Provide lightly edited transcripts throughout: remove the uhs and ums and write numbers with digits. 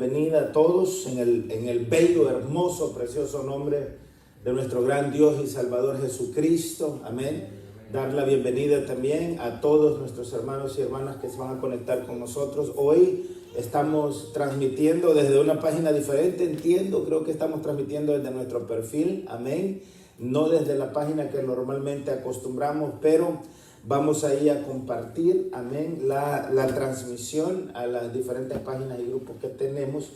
Bienvenida a todos en el bello, hermoso, precioso nombre de nuestro gran Dios y Salvador Jesucristo. Amén. Dar la bienvenida también a todos nuestros hermanos y hermanas que se van a conectar con nosotros. Hoy estamos transmitiendo desde una página diferente, creo que estamos transmitiendo desde nuestro perfil. Amén. No desde la página que normalmente acostumbramos, pero vamos ahí a compartir, amén, la transmisión a las diferentes páginas y grupos que tenemos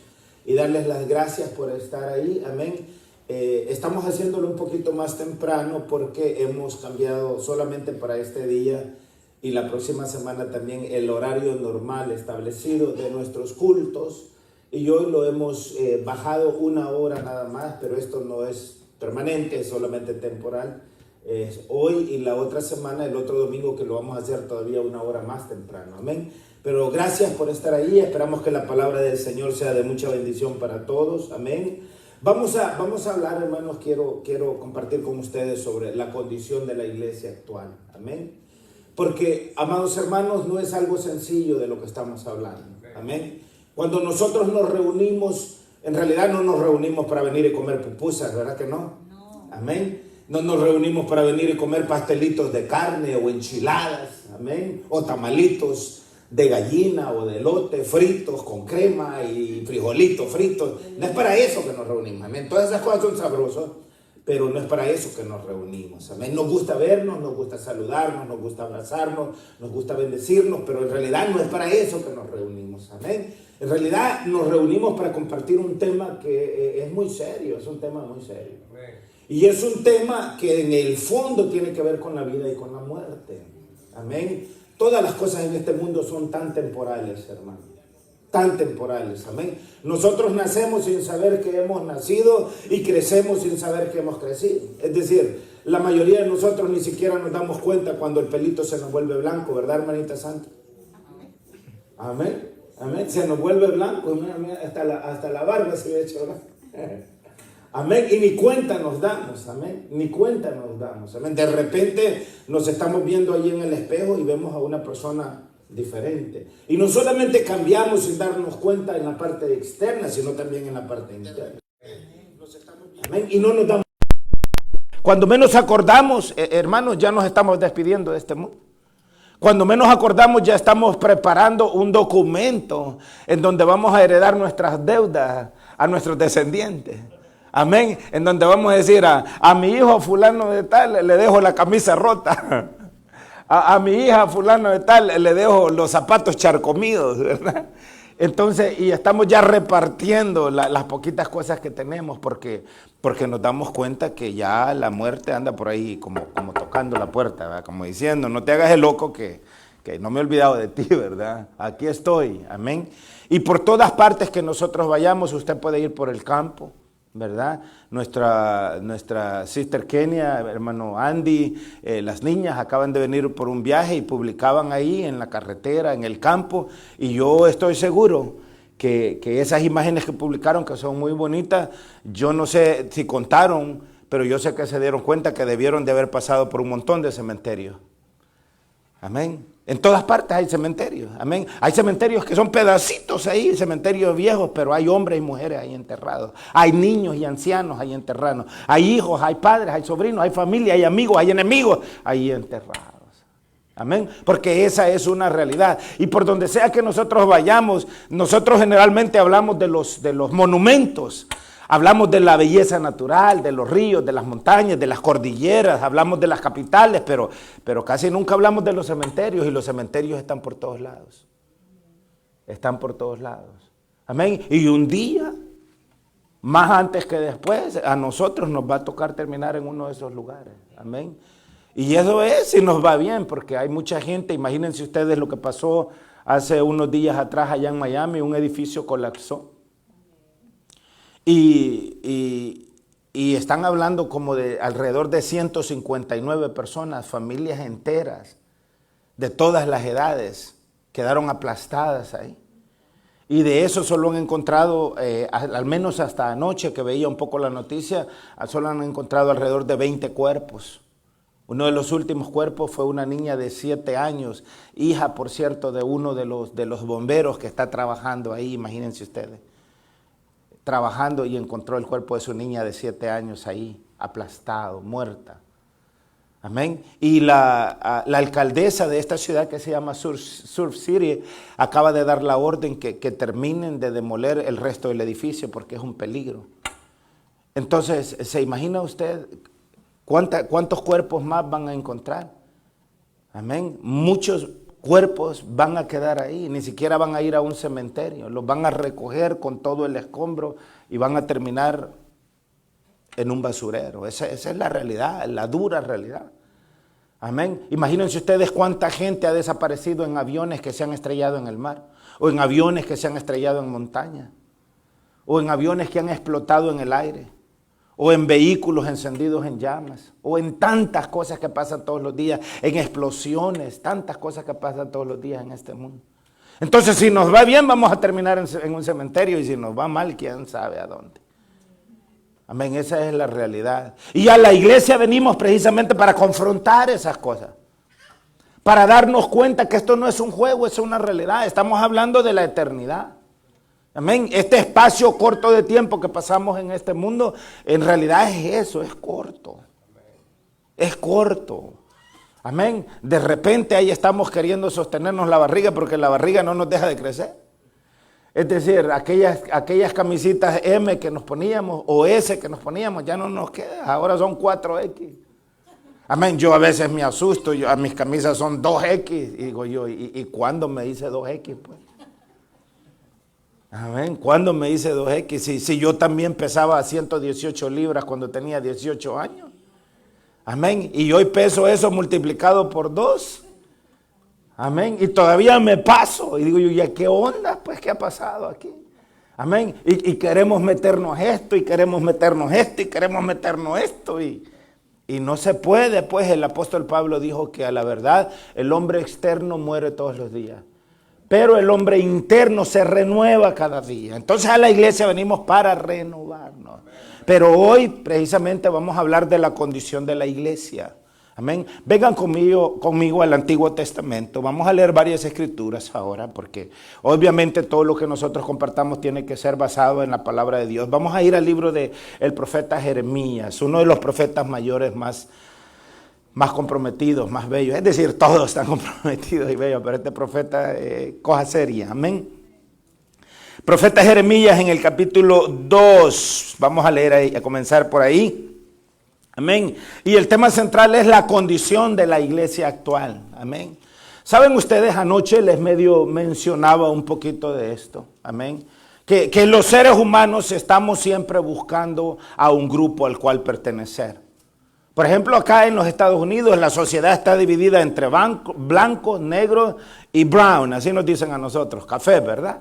y darles las gracias por estar ahí, amén. Estamos haciéndolo un poquito más temprano porque hemos cambiado solamente para este día y la próxima semana también el horario normal establecido de nuestros cultos, y hoy lo hemos bajado una hora nada más, pero esto no es permanente, es solamente temporal. Es hoy y la otra semana, el otro domingo, que lo vamos a hacer todavía una hora más temprano, amén. Pero gracias por estar ahí, esperamos que la palabra del Señor sea de mucha bendición para todos, amén. Vamos a hablar, hermanos, quiero compartir con ustedes sobre la condición de la iglesia actual, amén. Porque, amados hermanos, no es algo sencillo de lo que estamos hablando, amén. Cuando nosotros nos reunimos, en realidad no nos reunimos para venir y comer pupusas, ¿verdad que no? Amén. No nos reunimos para venir y comer pastelitos de carne o enchiladas, amén, o tamalitos de gallina o de elote fritos con crema y frijolitos fritos. No es para eso que nos reunimos, amén. Todas esas cosas son sabrosas, pero no es para eso que nos reunimos, amén. Nos gusta vernos, nos gusta saludarnos, nos gusta abrazarnos, nos gusta bendecirnos, pero en realidad no es para eso que nos reunimos, amén. En realidad nos reunimos para compartir un tema que es muy serio, es un tema muy serio. Y es un tema que en el fondo tiene que ver con la vida y con la muerte. Amén. Todas las cosas en este mundo son tan temporales, hermano. Tan temporales. Amén. Nosotros nacemos sin saber que hemos nacido y crecemos sin saber que hemos crecido. Es decir, la mayoría de nosotros ni siquiera nos damos cuenta cuando el pelito se nos vuelve blanco, ¿verdad, hermanita santa? Amén. Amén. Se nos vuelve blanco. Mira, hasta la barba se ha hecho blanca. Amén, y ni cuenta nos damos, amén, ni cuenta nos damos, amén. De repente nos estamos viendo allí en el espejo y vemos a una persona diferente. Y no solamente cambiamos sin darnos cuenta en la parte externa, sino también en la parte interna. Amén, y no nos damos. Cuando menos acordamos, hermanos, ya nos estamos despidiendo de este mundo. Cuando menos acordamos, ya estamos preparando un documento en donde vamos a heredar nuestras deudas a nuestros descendientes. Amén, en donde vamos a decir a mi hijo fulano de tal le dejo la camisa rota, a mi hija fulano de tal le dejo los zapatos charcomidos, ¿verdad? Entonces, y estamos ya repartiendo las poquitas cosas que tenemos porque nos damos cuenta que ya la muerte anda por ahí como tocando la puerta, ¿verdad? Como diciendo, no te hagas el loco que no me he olvidado de ti, ¿verdad? Aquí estoy, amén. Y por todas partes que nosotros vayamos, usted puede ir por el campo, ¿verdad? Nuestra sister Kenia, hermano Andy, las niñas acaban de venir por un viaje y publicaban ahí en la carretera, en el campo, y yo estoy seguro que esas imágenes que publicaron, que son muy bonitas, yo no sé si contaron, pero yo sé que se dieron cuenta que debieron de haber pasado por un montón de cementerios. Amén. En todas partes hay cementerios, amén. Hay cementerios que son pedacitos ahí, cementerios viejos, pero hay hombres y mujeres ahí enterrados. Hay niños y ancianos ahí enterrados. Hay hijos, hay padres, hay sobrinos, hay familia, hay amigos, hay enemigos ahí enterrados. Amén. Porque esa es una realidad. Y por donde sea que nosotros vayamos, nosotros generalmente hablamos de los monumentos. Hablamos de la belleza natural, de los ríos, de las montañas, de las cordilleras, hablamos de las capitales, pero casi nunca hablamos de los cementerios, y los cementerios están por todos lados. Están por todos lados. Amén. Y un día, más antes que después, a nosotros nos va a tocar terminar en uno de esos lugares. Amén. Y eso es si nos va bien, porque hay mucha gente, imagínense ustedes lo que pasó hace unos días atrás allá en Miami, un edificio colapsó. Y están hablando como de alrededor de 159 personas, familias enteras, de todas las edades, quedaron aplastadas ahí. Y de eso solo han encontrado, al menos hasta anoche que veía un poco la noticia, solo han encontrado alrededor de 20 cuerpos. Uno de los últimos cuerpos fue una niña de 7 años, hija, por cierto, de uno de los bomberos que está trabajando ahí, imagínense ustedes. trabajando y encontró el cuerpo de su niña de 7 años ahí, aplastado, muerta. Amén. Y la alcaldesa de esta ciudad que se llama Surf City acaba de dar la orden que terminen de demoler el resto del edificio porque es un peligro. Entonces, ¿se imagina usted cuántos cuerpos más van a encontrar? Amén. Muchos cuerpos van a quedar ahí, ni siquiera van a ir a un cementerio, los van a recoger con todo el escombro y van a terminar en un basurero. Esa es la realidad, la dura realidad. Amén. Imagínense ustedes cuánta gente ha desaparecido en aviones que se han estrellado en el mar, o en aviones que se han estrellado en montaña, o en aviones que han explotado en el aire, o en vehículos encendidos en llamas, o en tantas cosas que pasan todos los días, en explosiones, tantas cosas que pasan todos los días en este mundo. Entonces, si nos va bien, vamos a terminar en un cementerio, y si nos va mal, quién sabe a dónde. Amén, esa es la realidad. Y a la iglesia venimos precisamente para confrontar esas cosas, para darnos cuenta que esto no es un juego, es una realidad. Estamos hablando de la eternidad. Amén. Este espacio corto de tiempo que pasamos en este mundo, en realidad es eso, es corto. Es corto. Amén. De repente ahí estamos queriendo sostenernos la barriga porque la barriga no nos deja de crecer. Es decir, aquellas camisitas M que nos poníamos o S que nos poníamos ya no nos queda, ahora son 4X. Amén, yo a veces me asusto, a mis camisas son 2X y digo yo, ¿y cuándo me hice 2X pues? Amén, ¿cuándo me hice 2X? Si yo también pesaba 118 libras cuando tenía 18 años. Amén, y hoy peso eso multiplicado por 2. Amén. Y todavía me paso. Y digo yo, ¿ya qué onda? Pues, ¿qué ha pasado aquí? Amén. Y queremos meternos esto, y queremos meternos esto, y queremos meternos esto. Y no se puede, pues el apóstol Pablo dijo que a la verdad el hombre externo muere todos los días. Pero el hombre interno se renueva cada día. Entonces a la iglesia venimos para renovarnos. Pero hoy precisamente vamos a hablar de la condición de la iglesia. Amén. Vengan conmigo al Antiguo Testamento. Vamos a leer varias escrituras ahora, porque obviamente todo lo que nosotros compartamos tiene que ser basado en la palabra de Dios. Vamos a ir al libro del profeta Jeremías, uno de los profetas mayores más comprometidos, más bellos. Es decir, todos están comprometidos y bellos, pero este profeta, cosa seria. Amén. Profeta Jeremías en el capítulo 2. Vamos a leer ahí, a comenzar por ahí. Amén. Y el tema central es la condición de la iglesia actual. Amén. Saben ustedes, anoche les medio mencionaba un poquito de esto. Amén. Que los seres humanos estamos siempre buscando a un grupo al cual pertenecer. Por ejemplo, acá en los Estados Unidos la sociedad está dividida entre blancos, negros y brown. Así nos dicen a nosotros, café, ¿verdad?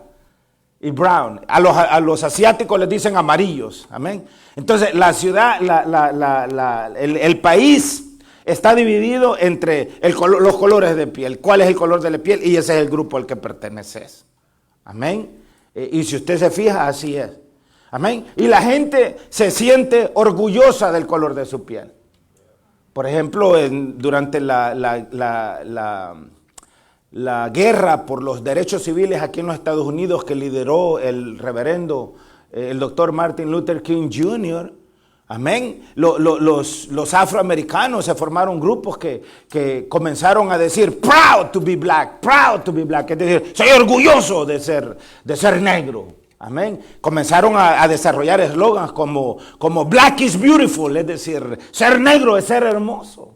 Y brown. A los asiáticos les dicen amarillos. Amén. Entonces la ciudad, el país está dividido entre los colores de piel. ¿Cuál es el color de la piel? Y ese es el grupo al que perteneces. Amén. Y si usted se fija, así es. Amén. Y la gente se siente orgullosa del color de su piel. Por ejemplo, durante la guerra por los derechos civiles aquí en los Estados Unidos que lideró el reverendo, el doctor Martin Luther King Jr., amén, los afroamericanos se formaron grupos que comenzaron a decir proud to be black, es decir, soy orgulloso de ser negro, amén. Comenzaron a desarrollar eslogans como black is beautiful, es decir, ser negro es ser hermoso.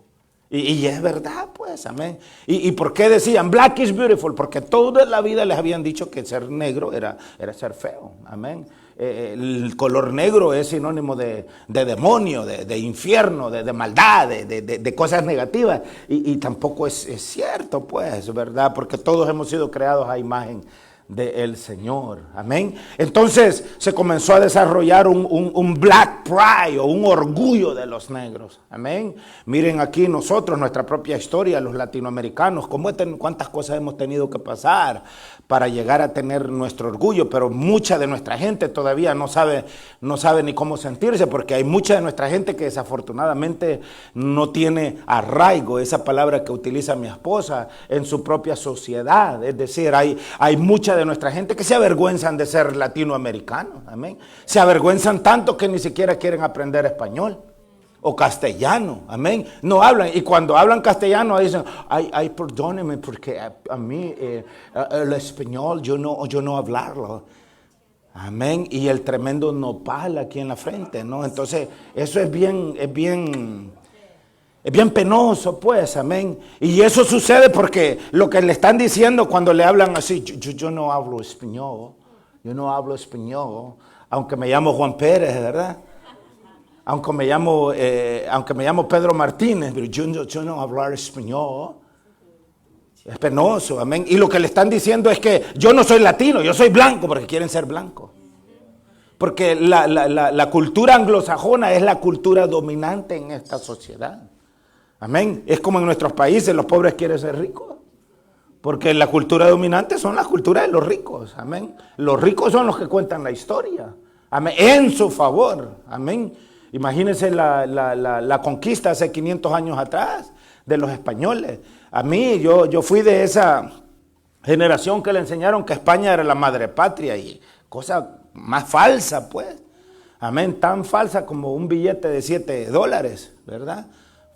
Y es verdad, pues, amén. ¿Y por qué decían black is beautiful? Porque toda la vida les habían dicho que ser negro era ser feo, amén. El color negro es sinónimo de demonio, de infierno, de maldad, de cosas negativas. Y tampoco es cierto, pues, ¿verdad? Porque todos hemos sido creados a imagen del Señor, amén. Entonces se comenzó a desarrollar un black pride o un orgullo de los negros, amén. Miren aquí nosotros, nuestra propia historia, los latinoamericanos, cuántas cosas hemos tenido que pasar para llegar a tener nuestro orgullo, pero mucha de nuestra gente todavía no sabe ni cómo sentirse, porque hay mucha de nuestra gente que desafortunadamente no tiene arraigo, esa palabra que utiliza mi esposa, en su propia sociedad. Es decir, hay mucha vergüenza de nuestra gente que se avergüenzan de ser latinoamericanos. Amén. Se avergüenzan tanto que ni siquiera quieren aprender español o castellano. Amén. No hablan. Y cuando hablan castellano dicen, ay, perdóneme porque a mí el español yo no hablarlo. Amén. Y el tremendo nopal aquí en la frente, ¿no? Entonces, eso es bien penoso, pues, amén. Y eso sucede porque lo que le están diciendo cuando le hablan así, yo no hablo español, aunque me llamo Juan Pérez, ¿verdad? Aunque me llamo Pedro Martínez, pero yo no hablar español. Es penoso, amén. Y lo que le están diciendo es que yo no soy latino, yo soy blanco, porque quieren ser blancos. Porque la cultura anglosajona es la cultura dominante en esta sociedad. Amén. Es como en nuestros países, los pobres quieren ser ricos. Porque la cultura dominante son las culturas de los ricos. Amén. Los ricos son los que cuentan la historia. Amén. En su favor. Amén. Imagínense la conquista hace 500 años atrás de los españoles. A mí, yo fui de esa generación que le enseñaron que España era la madre patria y cosa más falsa, pues. Amén. Tan falsa como un billete de $7, ¿verdad?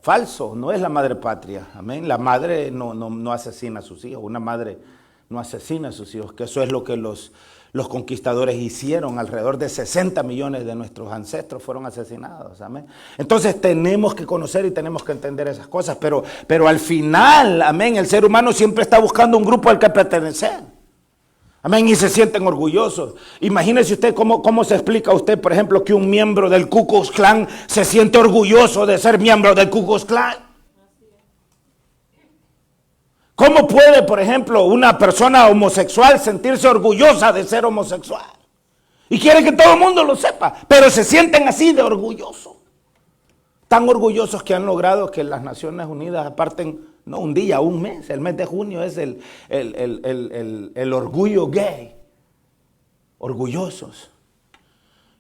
Falso, no es la madre patria. Amén. La madre no asesina a sus hijos. Una madre no asesina a sus hijos, que eso es lo que los conquistadores hicieron. Alrededor de 60 millones de nuestros ancestros fueron asesinados. Amén. Entonces tenemos que conocer y tenemos que entender esas cosas. Pero al final, amén, el ser humano siempre está buscando un grupo al que pertenecer. Amén, y se sienten orgullosos. Imagínese usted cómo se explica a usted, por ejemplo, que un miembro del Ku Klux Klan se siente orgulloso de ser miembro del Ku Klux Klan. ¿Cómo puede, por ejemplo, una persona homosexual sentirse orgullosa de ser homosexual? Y quiere que todo el mundo lo sepa, pero se sienten así de orgullosos. Tan orgullosos que han logrado que las Naciones Unidas aparten, no un día, un mes. El mes de junio es el orgullo gay. Orgullosos.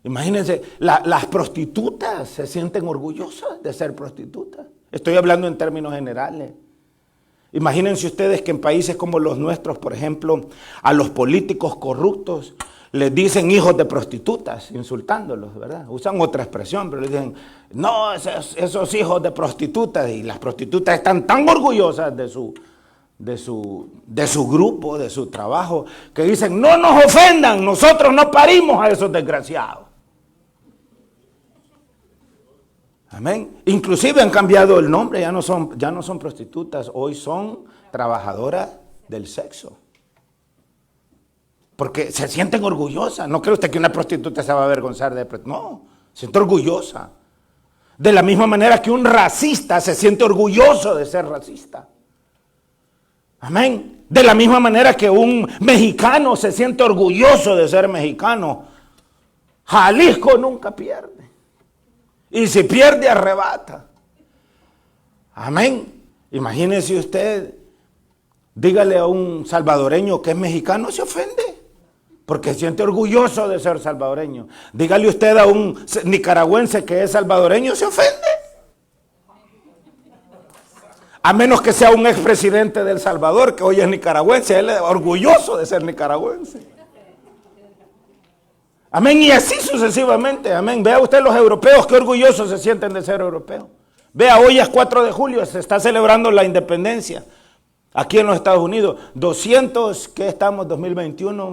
Imagínense, las prostitutas se sienten orgullosas de ser prostitutas. Estoy hablando en términos generales. Imagínense ustedes que en países como los nuestros, por ejemplo, a los políticos corruptos les dicen hijos de prostitutas, insultándolos, ¿verdad? Usan otra expresión, pero les dicen, no, esos hijos de prostitutas. Y las prostitutas están tan orgullosas de su grupo, de su trabajo, que dicen, no nos ofendan, nosotros no parimos a esos desgraciados. Amén. Inclusive han cambiado el nombre, ya no son prostitutas, hoy son trabajadoras del sexo. Porque se sienten orgullosas. ¿No cree usted que una prostituta se va a avergonzar de prostituta? No, se siente orgullosa. De la misma manera que un racista se siente orgulloso de ser racista. Amén. De la misma manera que un mexicano se siente orgulloso de ser mexicano. Jalisco nunca pierde. Y si pierde, arrebata. Amén. Imagínese usted, dígale a un salvadoreño que es mexicano, se ofende. Porque se siente orgulloso de ser salvadoreño. Dígale usted a un nicaragüense que es salvadoreño, se ofende. A menos que sea un expresidente de El Salvador que hoy es nicaragüense, él es orgulloso de ser nicaragüense. Amén, y así sucesivamente, amén. Vea usted los europeos, qué orgullosos se sienten de ser europeos. Vea, hoy es 4 de julio, se está celebrando la independencia. Aquí en los Estados Unidos, 2021,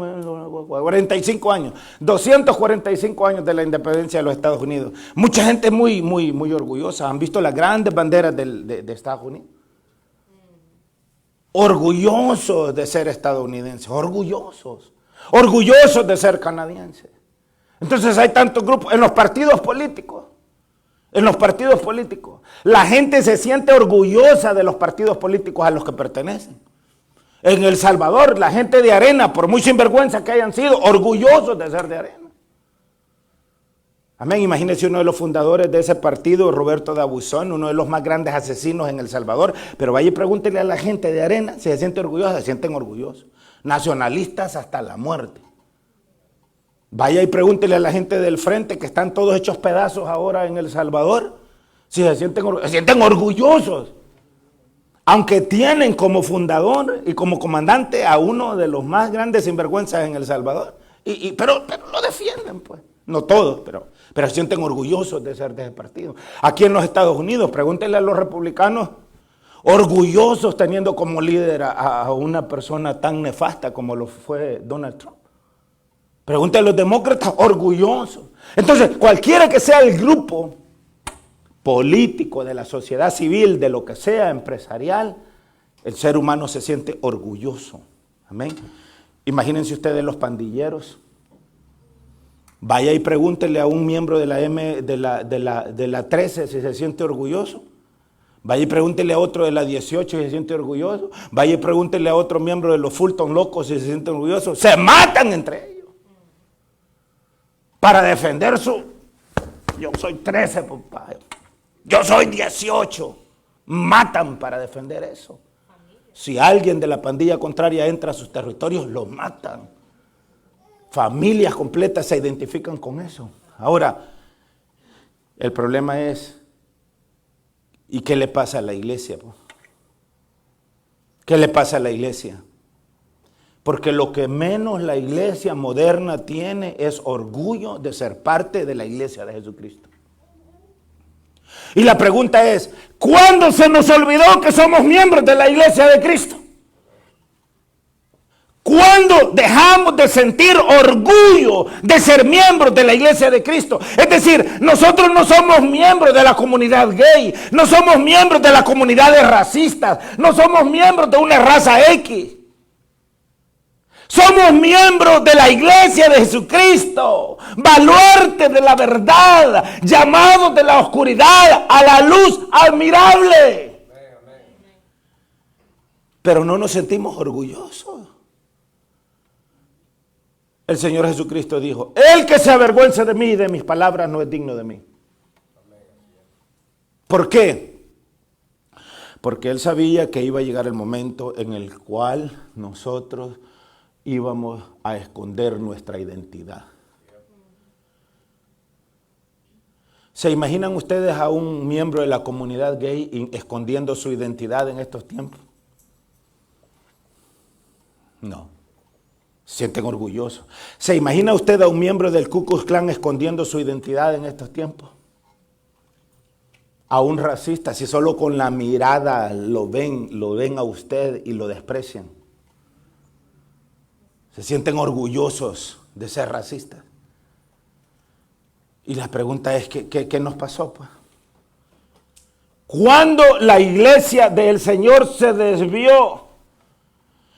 45 años, 245 años de la independencia de los Estados Unidos. Mucha gente muy orgullosa. ¿Han visto las grandes banderas de Estados Unidos? Orgullosos de ser estadounidenses, orgullosos de ser canadienses. Entonces hay tantos grupos en los partidos políticos. La gente se siente orgullosa de los partidos políticos a los que pertenecen. En El Salvador, la gente de Arena, por muy sinvergüenza que hayan sido, orgullosos de ser de Arena. Amén. Imagínense uno de los fundadores de ese partido, Roberto Dabuzón, uno de los más grandes asesinos en El Salvador. Pero vaya y pregúntele a la gente de Arena si se siente orgullosa, se sienten orgullosos. Nacionalistas hasta la muerte. Vaya y pregúntele a la gente del frente que están todos hechos pedazos ahora en El Salvador, si se sienten orgullosos. Aunque tienen como fundador y como comandante a uno de los más grandes sinvergüenzas en El Salvador. Pero lo defienden, pues. No todos, pero se sienten orgullosos de ser de ese partido. Aquí en los Estados Unidos, pregúntenle a los republicanos, orgullosos teniendo como líder a una persona tan nefasta como lo fue Donald Trump. Pregúntenle a los demócratas, orgullosos. Entonces, cualquiera que sea el grupo político, de la sociedad civil, de lo que sea, empresarial, el ser humano se siente orgulloso. Amén. Imagínense ustedes los pandilleros. Vaya y pregúntele a un miembro de la 13 si se siente orgulloso. Vaya y pregúntele a otro de la 18 si se siente orgulloso. Vaya y pregúntele a otro miembro de los Fulton Locos si se siente orgulloso. Se matan entre ellos para defender su... Yo soy 13, papá. Yo soy 18. Matan para defender eso. Si alguien de la pandilla contraria entra a sus territorios, lo matan. Familias completas se identifican con eso. Ahora, el problema es, ¿y qué le pasa a la iglesia? ¿Qué le pasa a la iglesia? Porque lo que menos la iglesia moderna tiene es orgullo de ser parte de la iglesia de Jesucristo. Y la pregunta es, ¿cuándo se nos olvidó que somos miembros de la iglesia de Cristo? ¿Cuándo dejamos de sentir orgullo de ser miembros de la iglesia de Cristo? Es decir, nosotros no somos miembros de la comunidad gay, no somos miembros de las comunidades racistas, no somos miembros de una raza X. Somos miembros de la iglesia de Jesucristo, baluarte de la verdad, llamados de la oscuridad a la luz admirable. Pero no nos sentimos orgullosos. El Señor Jesucristo dijo, el que se avergüence de mí y de mis palabras no es digno de mí. ¿Por qué? Porque Él sabía que iba a llegar el momento en el cual nosotros íbamos a esconder nuestra identidad. ¿Se imaginan ustedes a un miembro de la comunidad gay escondiendo su identidad en estos tiempos? No. Se sienten orgullosos. ¿Se imagina usted a un miembro del Ku Klux Klan escondiendo su identidad en estos tiempos? A un racista, si solo con la mirada lo ven a usted y lo desprecian. Se sienten orgullosos de ser racistas. Y la pregunta es, ¿qué nos pasó, pues? ¿Cuándo la iglesia del Señor se desvió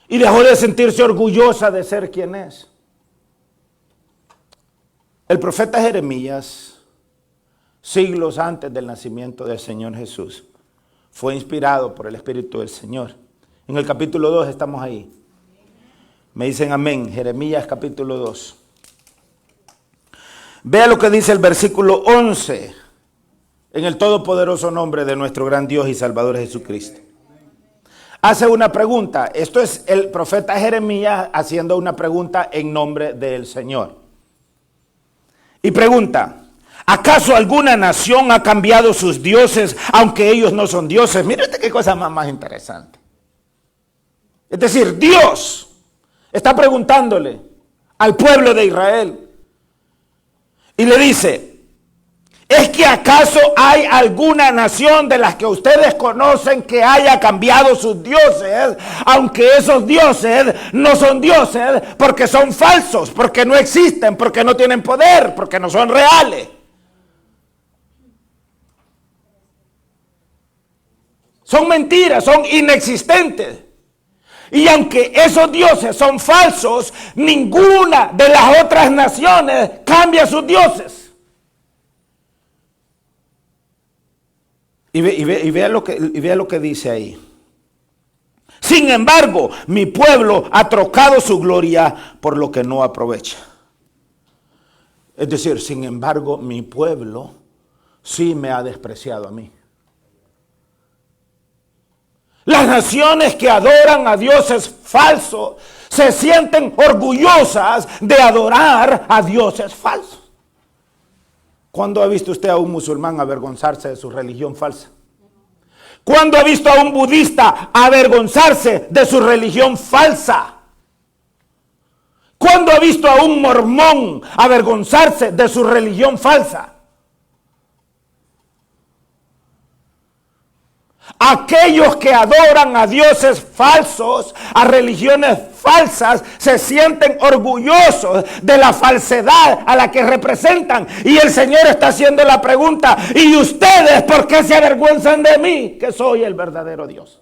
y dejó de sentirse orgullosa de ser quien es? El profeta Jeremías, siglos antes del nacimiento del Señor Jesús, fue inspirado por el Espíritu del Señor. En el capítulo 2 estamos ahí. Me dicen amén. Jeremías capítulo 2. Vea lo que dice el versículo 11. En el todopoderoso nombre de nuestro gran Dios y Salvador Jesucristo. Hace una pregunta. Esto es el profeta Jeremías haciendo una pregunta en nombre del Señor. Y pregunta, ¿acaso alguna nación ha cambiado sus dioses aunque ellos no son dioses? Mírate qué cosa más interesante. Es decir, Dios está preguntándole al pueblo de Israel y le dice, ¿es que acaso hay alguna nación de las que ustedes conocen que haya cambiado sus dioses, aunque esos dioses no son dioses porque son falsos, porque no existen, porque no tienen poder, porque no son reales? Son mentiras, son inexistentes. Y aunque esos dioses son falsos, ninguna de las otras naciones cambia sus dioses. Y vea lo que dice ahí. Sin embargo, mi pueblo ha trocado su gloria por lo que no aprovecha. Es decir, sin embargo, mi pueblo sí me ha despreciado a mí. Las naciones que adoran a dioses falsos se sienten orgullosas de adorar a dioses falsos. ¿Cuándo ha visto usted a un musulmán avergonzarse de su religión falsa? ¿Cuándo ha visto a un budista avergonzarse de su religión falsa? ¿Cuándo ha visto a un mormón avergonzarse de su religión falsa? Aquellos que adoran a dioses falsos, a religiones falsas, se sienten orgullosos de la falsedad a la que representan. Y el Señor está haciendo la pregunta: ¿y ustedes por qué se avergüenzan de mí, que soy el verdadero Dios?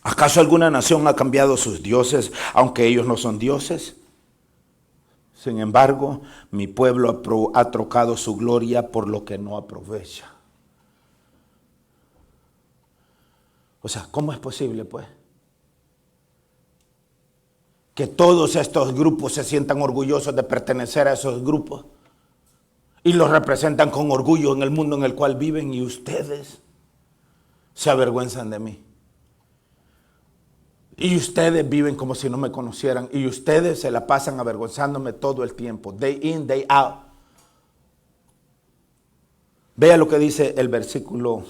¿Acaso alguna nación ha cambiado sus dioses, aunque ellos no son dioses? Sin embargo, mi pueblo ha trocado su gloria por lo que no aprovecha. O sea, ¿cómo es posible, pues, que todos estos grupos se sientan orgullosos de pertenecer a esos grupos y los representan con orgullo en el mundo en el cual viven, y ustedes se avergüenzan de mí? Y ustedes viven como si no me conocieran, y ustedes se la pasan avergonzándome todo el tiempo, day in, day out. Vea lo que dice el versículo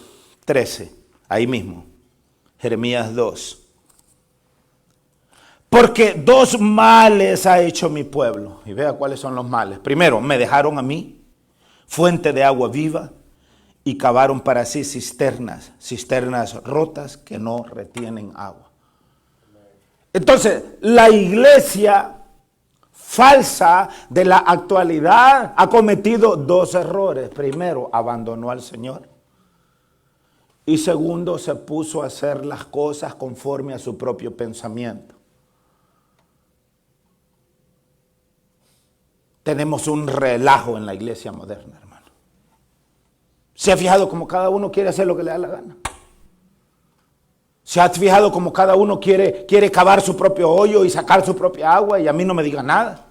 13, ahí mismo, Jeremías 2. Porque dos males ha hecho mi pueblo. Y vea cuáles son los males. Primero, me dejaron a mí, fuente de agua viva, y cavaron para sí cisternas rotas que no retienen agua. Entonces, la iglesia falsa de la actualidad ha cometido dos errores. Primero, abandonó al Señor. Y segundo, se puso a hacer las cosas conforme a su propio pensamiento. Tenemos un relajo en la iglesia moderna, hermano. ¿Se ha fijado cómo cada uno quiere hacer lo que le da la gana? ¿Se ha fijado cómo cada uno quiere cavar su propio hoyo y sacar su propia agua, y a mí no me diga nada?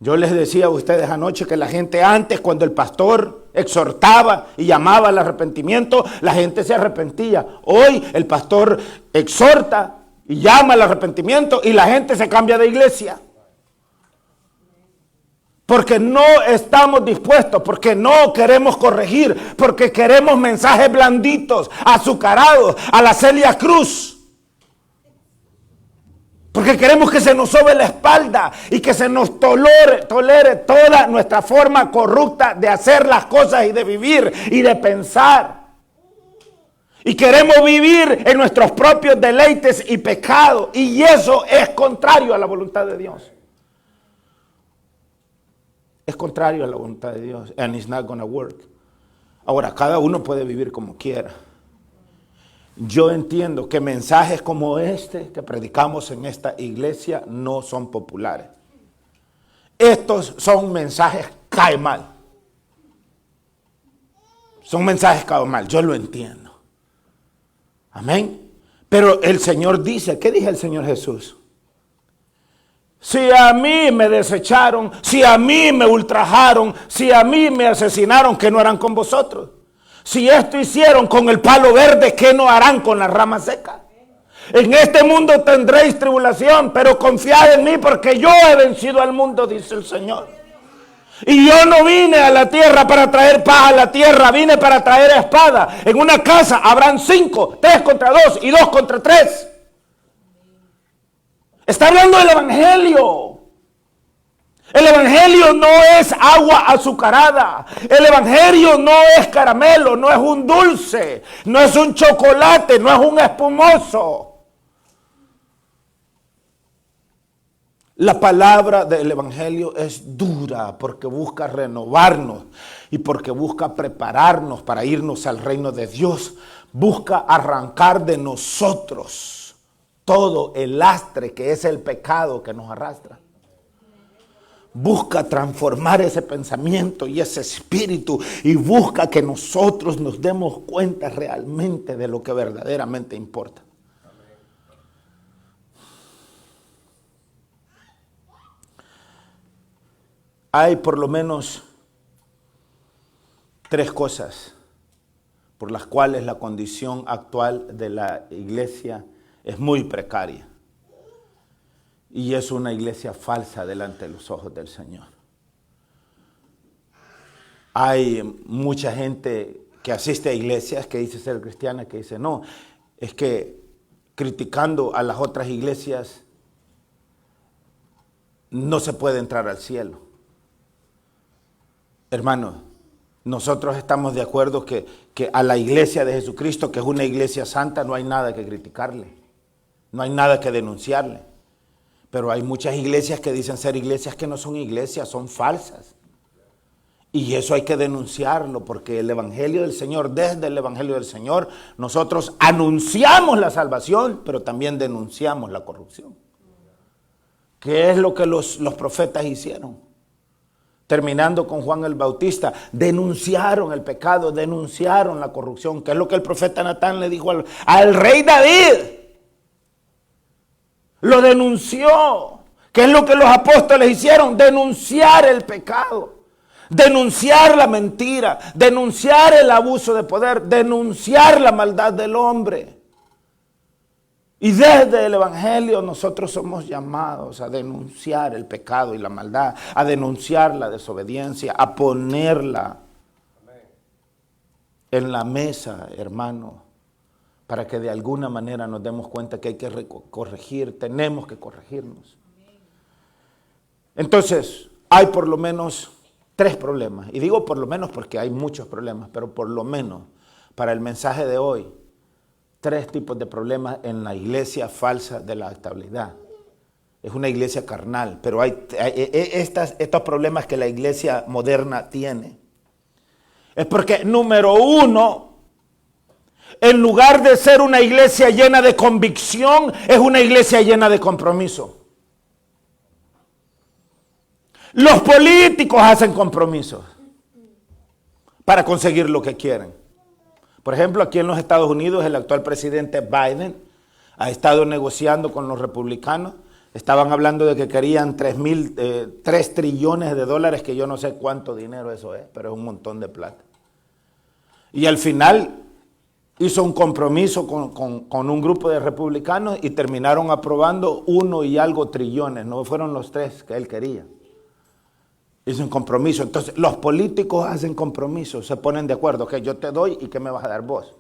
Yo les decía a ustedes anoche que la gente antes, cuando el pastor exhortaba y llamaba al arrepentimiento, la gente se arrepentía. Hoy el pastor exhorta y llama al arrepentimiento y la gente se cambia de iglesia. Porque no estamos dispuestos, porque no queremos corregir, porque queremos mensajes blanditos, azucarados, a la Celia Cruz. Porque queremos que se nos sobe la espalda y que se nos tolere toda nuestra forma corrupta de hacer las cosas y de vivir y de pensar. Y queremos vivir en nuestros propios deleites y pecados, y eso es contrario a la voluntad de Dios. Es contrario a la voluntad de Dios. And it's not gonna work. Ahora, cada uno puede vivir como quiera. Yo entiendo que mensajes como este que predicamos en esta iglesia no son populares. Estos son mensajes cae mal. Son mensajes cae mal. Yo lo entiendo. Amén. Pero el Señor dice, ¿qué dice el Señor Jesús? Si a mí me desecharon, si a mí me ultrajaron, si a mí me asesinaron, ¿qué no harán con vosotros? Si esto hicieron con el palo verde, ¿qué no harán con la rama seca? En este mundo tendréis tribulación, pero confiad en mí porque yo he vencido al mundo, dice el Señor. Y yo no vine a la tierra para traer paz a la tierra, vine para traer espada. En una casa habrán 5, 3 contra 2 y 2 contra 3. Está hablando del evangelio. El evangelio no es agua azucarada. El evangelio no es caramelo, no es un dulce, no es un chocolate, no es un espumoso. La palabra del evangelio es dura porque busca renovarnos y porque busca prepararnos para irnos al reino de Dios. Busca arrancar de nosotros todo el lastre que es el pecado que nos arrastra. Busca transformar ese pensamiento y ese espíritu y busca que nosotros nos demos cuenta realmente de lo que verdaderamente importa. Hay por lo menos 3 cosas por las cuales la condición actual de la iglesia es muy precaria. Y es una iglesia falsa delante de los ojos del Señor. Hay mucha gente que asiste a iglesias que dice ser cristiana, que dice no, es que criticando a las otras iglesias no se puede entrar al cielo. Hermanos, nosotros estamos de acuerdo que a la iglesia de Jesucristo, que es una iglesia santa, no hay nada que criticarle, no hay nada que denunciarle. Pero hay muchas iglesias que dicen ser iglesias que no son iglesias, son falsas. Y eso hay que denunciarlo, porque el Evangelio del Señor, desde el Evangelio del Señor, nosotros anunciamos la salvación, pero también denunciamos la corrupción. ¿Qué es lo que los profetas hicieron? Terminando con Juan el Bautista, denunciaron el pecado, denunciaron la corrupción. ¿Qué es lo que el profeta Natán le dijo al rey David? Lo denunció. ¿Qué es lo que los apóstoles hicieron? Denunciar el pecado, denunciar la mentira, denunciar el abuso de poder, denunciar la maldad del hombre. Y desde el Evangelio nosotros somos llamados a denunciar el pecado y la maldad, a denunciar la desobediencia, a ponerla en la mesa, hermano, para que de alguna manera nos demos cuenta que hay que corregir, tenemos que corregirnos. Entonces, hay por lo menos 3 problemas, y digo por lo menos porque hay muchos problemas, pero por lo menos para el mensaje de hoy, 3 tipos de problemas en la iglesia falsa de la estabilidad. Es una iglesia carnal, pero hay estos problemas que la iglesia moderna tiene. Es porque, número 1, en lugar de ser una iglesia llena de convicción, es una iglesia llena de compromiso. Los políticos hacen compromisos para conseguir lo que quieren. Por ejemplo, aquí en los Estados Unidos, el actual presidente Biden ha estado negociando con los republicanos. Estaban hablando de que querían 3 trillones de dólares, que yo no sé cuánto dinero eso es, pero es un montón de plata. Y al final hizo un compromiso con un grupo de republicanos y terminaron aprobando 1 y algo trillones. No fueron los 3 que él quería. Hizo un compromiso. Entonces, los políticos hacen compromisos, se ponen de acuerdo, que yo te doy y que me vas a dar vos.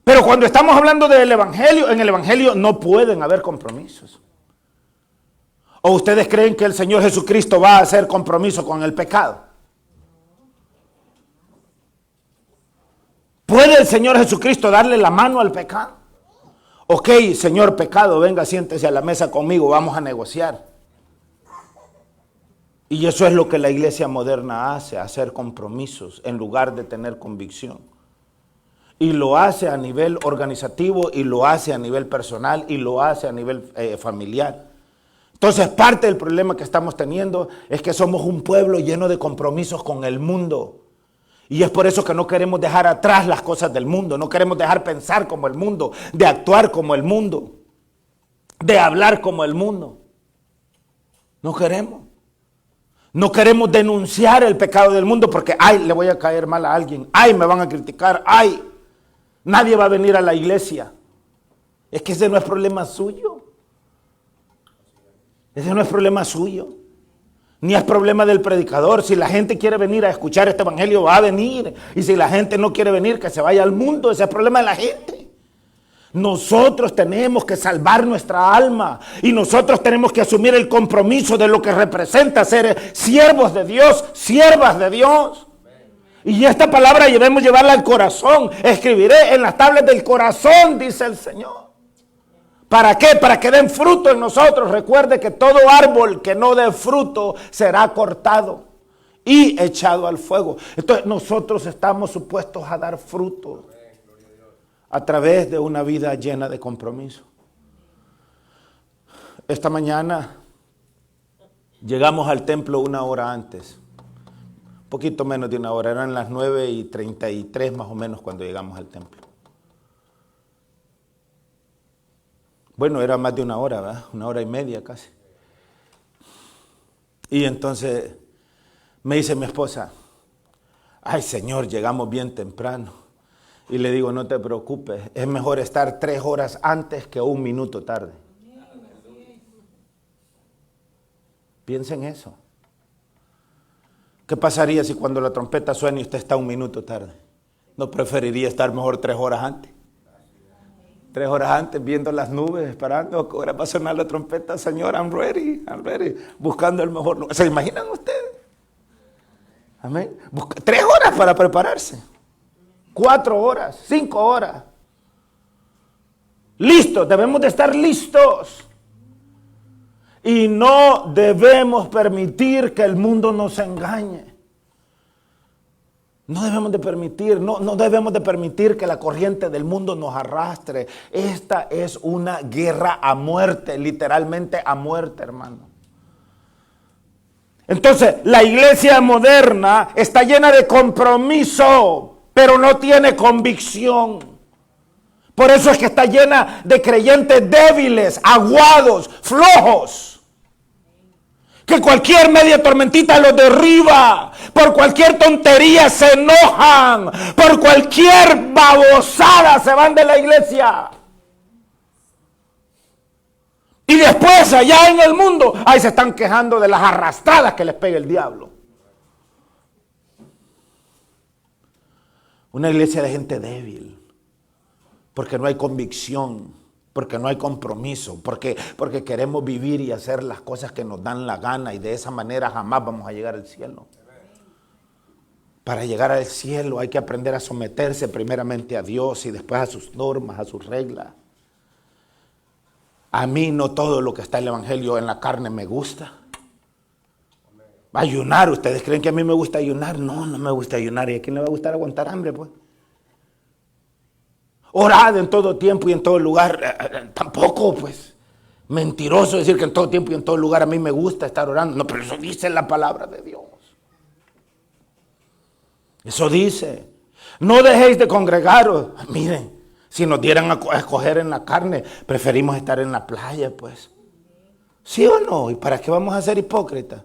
Pero cuando estamos hablando del Evangelio, en el Evangelio no pueden haber compromisos. ¿O ustedes creen que el Señor Jesucristo va a hacer compromiso con el pecado? ¿Puede el Señor Jesucristo darle la mano al pecado? Ok, señor pecado, venga, siéntese a la mesa conmigo, vamos a negociar. Y eso es lo que la iglesia moderna hace, hacer compromisos en lugar de tener convicción. Y lo hace a nivel organizativo, y lo hace a nivel personal, y lo hace a nivel familiar. Entonces, parte del problema que estamos teniendo es que somos un pueblo lleno de compromisos con el mundo. Y es por eso que no queremos dejar atrás las cosas del mundo, no queremos dejar pensar como el mundo, de actuar como el mundo, de hablar como el mundo. No queremos. No queremos denunciar el pecado del mundo porque, ay, le voy a caer mal a alguien, ay, me van a criticar, ay, nadie va a venir a la iglesia. Es que ese no es problema suyo. Ese no es problema suyo. Ni es problema del predicador. Si la gente quiere venir a escuchar este evangelio, va a venir. Y si la gente no quiere venir, que se vaya al mundo. Ese es el problema de la gente. Nosotros tenemos que salvar nuestra alma y nosotros tenemos que asumir el compromiso de lo que representa ser siervos de Dios, siervas de Dios. Y esta palabra debemos llevarla al corazón. Escribiré en las tablas del corazón, dice el Señor. ¿Para qué? Para que den fruto en nosotros. Recuerde que todo árbol que no dé fruto será cortado y echado al fuego. Entonces nosotros estamos supuestos a dar fruto a través de una vida llena de compromiso. Esta mañana llegamos al templo 1 hora antes, un poquito menos de 1 hora, eran las 9:33 más o menos cuando llegamos al templo. Bueno, era más de 1 hora, ¿verdad? 1 hora y media casi. Y entonces me dice mi esposa, ay Señor, llegamos bien temprano. Y le digo, no te preocupes, es mejor estar 3 horas antes que 1 minuto tarde. Piensa en eso. ¿Qué pasaría si cuando la trompeta suena y usted está 1 minuto tarde? ¿No preferiría estar mejor 3 horas antes? 3 horas antes viendo las nubes, esperando a que ahora va a sonar la trompeta. Señor, I'm ready. Buscando el mejor lugar. ¿Se imaginan ustedes? Amén. 3 horas para prepararse. 4 horas, 5 horas. Listos, debemos de estar listos. Y no debemos permitir que el mundo nos engañe. No debemos de permitir que la corriente del mundo nos arrastre. Esta es una guerra a muerte, literalmente a muerte, hermano. Entonces, la iglesia moderna está llena de compromiso, pero no tiene convicción. Por eso es que está llena de creyentes débiles, aguados, flojos. Que cualquier media tormentita los derriba. Por cualquier tontería se enojan. Por cualquier babosada se van de la iglesia. Y después allá en el mundo, ahí se están quejando de las arrastradas que les pega el diablo. Una iglesia de gente débil. Porque no hay convicción. Porque no hay compromiso, porque queremos vivir y hacer las cosas que nos dan la gana y de esa manera jamás vamos a llegar al cielo. Para llegar al cielo hay que aprender a someterse primeramente a Dios y después a sus normas, a sus reglas. A mí no todo lo que está en el evangelio en la carne me gusta. Ayunar, ¿ustedes creen que a mí me gusta ayunar? No, no me gusta ayunar. ¿Y a quién le va a gustar aguantar hambre, pues? Orad en todo tiempo y en todo lugar. Tampoco, pues. Mentiroso decir que en todo tiempo y en todo lugar a mí me gusta estar orando. No, pero eso dice la palabra de Dios. Eso dice. No dejéis de congregaros. Miren, si nos dieran a escoger en la carne, preferimos estar en la playa, pues. ¿Sí o no? ¿Y para qué vamos a ser hipócritas?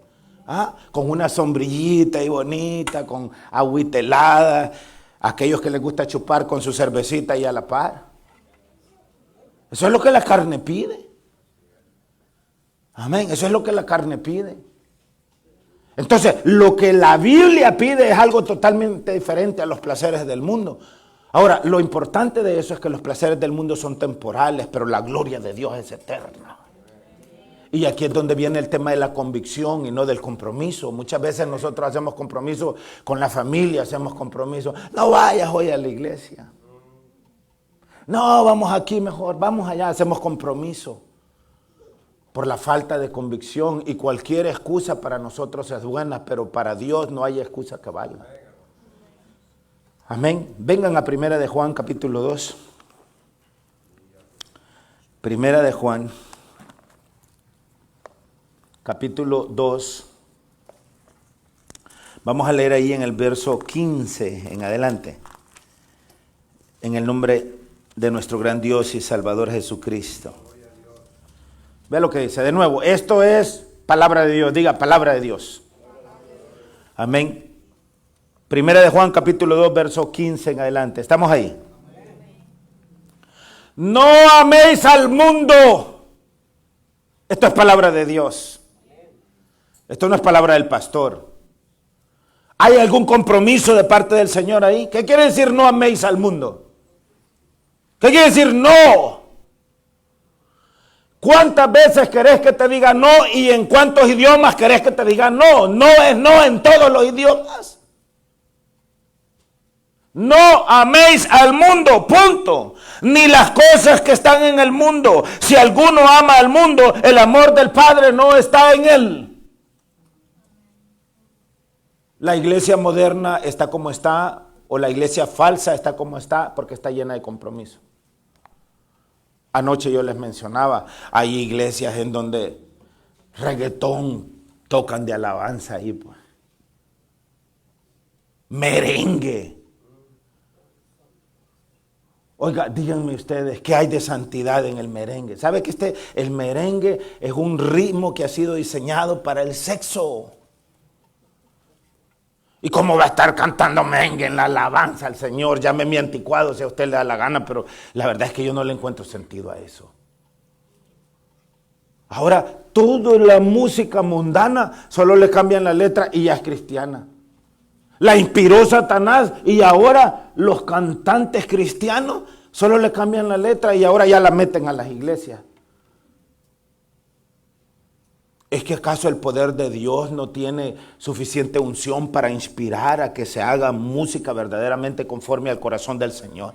Con una sombrillita y bonita, con agüita helada. Aquellos que les gusta chupar con su cervecita y a la par. Eso es lo que la carne pide. Amén. Eso es lo que la carne pide. Entonces, lo que la Biblia pide es algo totalmente diferente a los placeres del mundo. Ahora, lo importante de eso es que los placeres del mundo son temporales, pero la gloria de Dios es eterna. Y aquí es donde viene el tema de la convicción y no del compromiso. Muchas veces nosotros hacemos compromiso con la familia, hacemos compromiso. No vayas hoy a la iglesia. No, vamos aquí mejor, vamos allá, hacemos compromiso. Por la falta de convicción y cualquier excusa para nosotros es buena, pero para Dios no hay excusa que valga. Amén. Vengan a 1 de Juan capítulo 2. 1 de Juan capítulo 2. Vamos a leer ahí en el verso 15 en adelante. En el nombre de nuestro gran Dios y Salvador Jesucristo. Ve lo que dice de nuevo. Esto es palabra de Dios. Diga palabra de Dios. Amén. 1 de Juan capítulo 2 verso 15 en adelante. ¿Estamos ahí? No améis al mundo. Esto es palabra de Dios. Esto no es palabra del pastor. ¿Hay algún compromiso de parte del Señor ahí? ¿Qué quiere decir no améis al mundo? ¿Qué quiere decir no? ¿Cuántas veces querés que te diga no y en cuántos idiomas querés que te diga no? No es no en todos los idiomas. No améis al mundo, punto. Ni las cosas que están en el mundo. Si alguno ama al mundo, el amor del Padre no está en él. La iglesia moderna está como está, o la iglesia falsa está como está, porque está llena de compromiso. Anoche yo les mencionaba, hay iglesias en donde reggaetón tocan de alabanza ahí, pues. Merengue. Oiga, díganme ustedes, ¿qué hay de santidad en el merengue? ¿Sabe que el merengue es un ritmo que ha sido diseñado para el sexo? ¿Y cómo va a estar cantando merengue en la alabanza al Señor? Llámeme anticuado si a usted le da la gana, pero la verdad es que yo no le encuentro sentido a eso. Ahora, toda la música mundana solo le cambian la letra y ya es cristiana. La inspiró Satanás y ahora los cantantes cristianos solo le cambian la letra y ahora ya la meten a las iglesias. ¿Es que acaso el poder de Dios no tiene suficiente unción para inspirar a que se haga música verdaderamente conforme al corazón del Señor?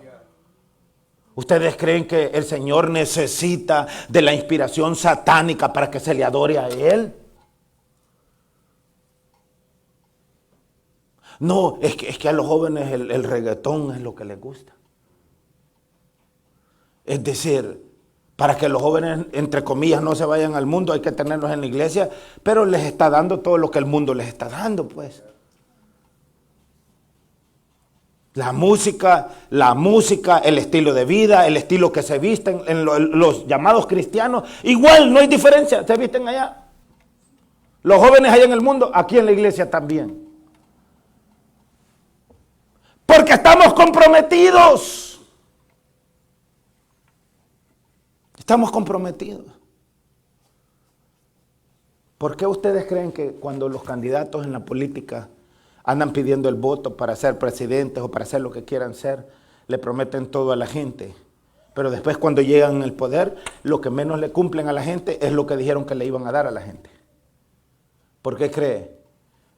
¿Ustedes creen que el Señor necesita de la inspiración satánica para que se le adore a Él? No, es que a los jóvenes el reggaetón es lo que les gusta. Es decir, para que los jóvenes, entre comillas, no se vayan al mundo, hay que tenerlos en la iglesia, pero les está dando todo lo que el mundo les está dando, pues. La música, el estilo de vida, el estilo que se visten en los llamados cristianos, igual no hay diferencia, se visten allá. Los jóvenes allá en el mundo, aquí en la iglesia también. Porque estamos comprometidos. Estamos comprometidos. ¿Por qué ustedes creen que cuando los candidatos en la política andan pidiendo el voto para ser presidentes o para hacer lo que quieran ser, le prometen todo a la gente? Pero después cuando llegan al poder, lo que menos le cumplen a la gente es lo que dijeron que le iban a dar a la gente. ¿Por qué cree?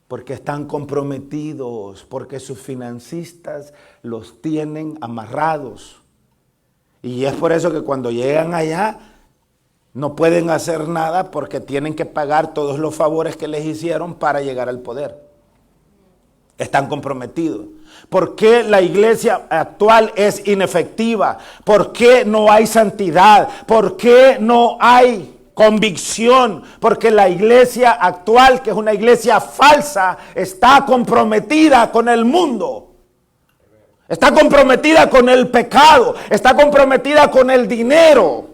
Porque están comprometidos, porque sus financistas los tienen amarrados. Y es por eso que cuando llegan allá no pueden hacer nada porque tienen que pagar todos los favores que les hicieron para llegar al poder. Están comprometidos. ¿Por qué la iglesia actual es inefectiva? ¿Por qué no hay santidad? ¿Por qué no hay convicción? Porque la iglesia actual, que es una iglesia falsa, está comprometida con el mundo. Está comprometida con el pecado. Está comprometida con el dinero.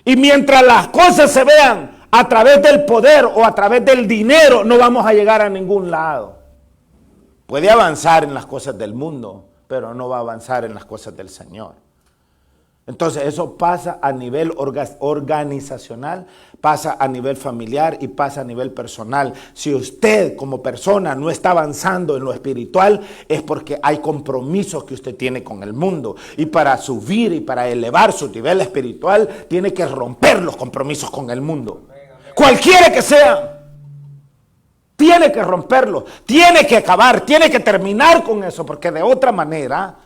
Y mientras las cosas se vean a través del poder o a través del dinero, no vamos a llegar a ningún lado. Puede avanzar en las cosas del mundo, pero no va a avanzar en las cosas del Señor. Entonces eso pasa a nivel organizacional, pasa a nivel familiar y pasa a nivel personal. Si usted como persona no está avanzando en lo espiritual, es porque hay compromisos que usted tiene con el mundo. Y para subir y para elevar su nivel espiritual, tiene que romper los compromisos con el mundo. Cualquiera que sea, tiene que romperlos, tiene que acabar, tiene que terminar con eso, porque de otra manera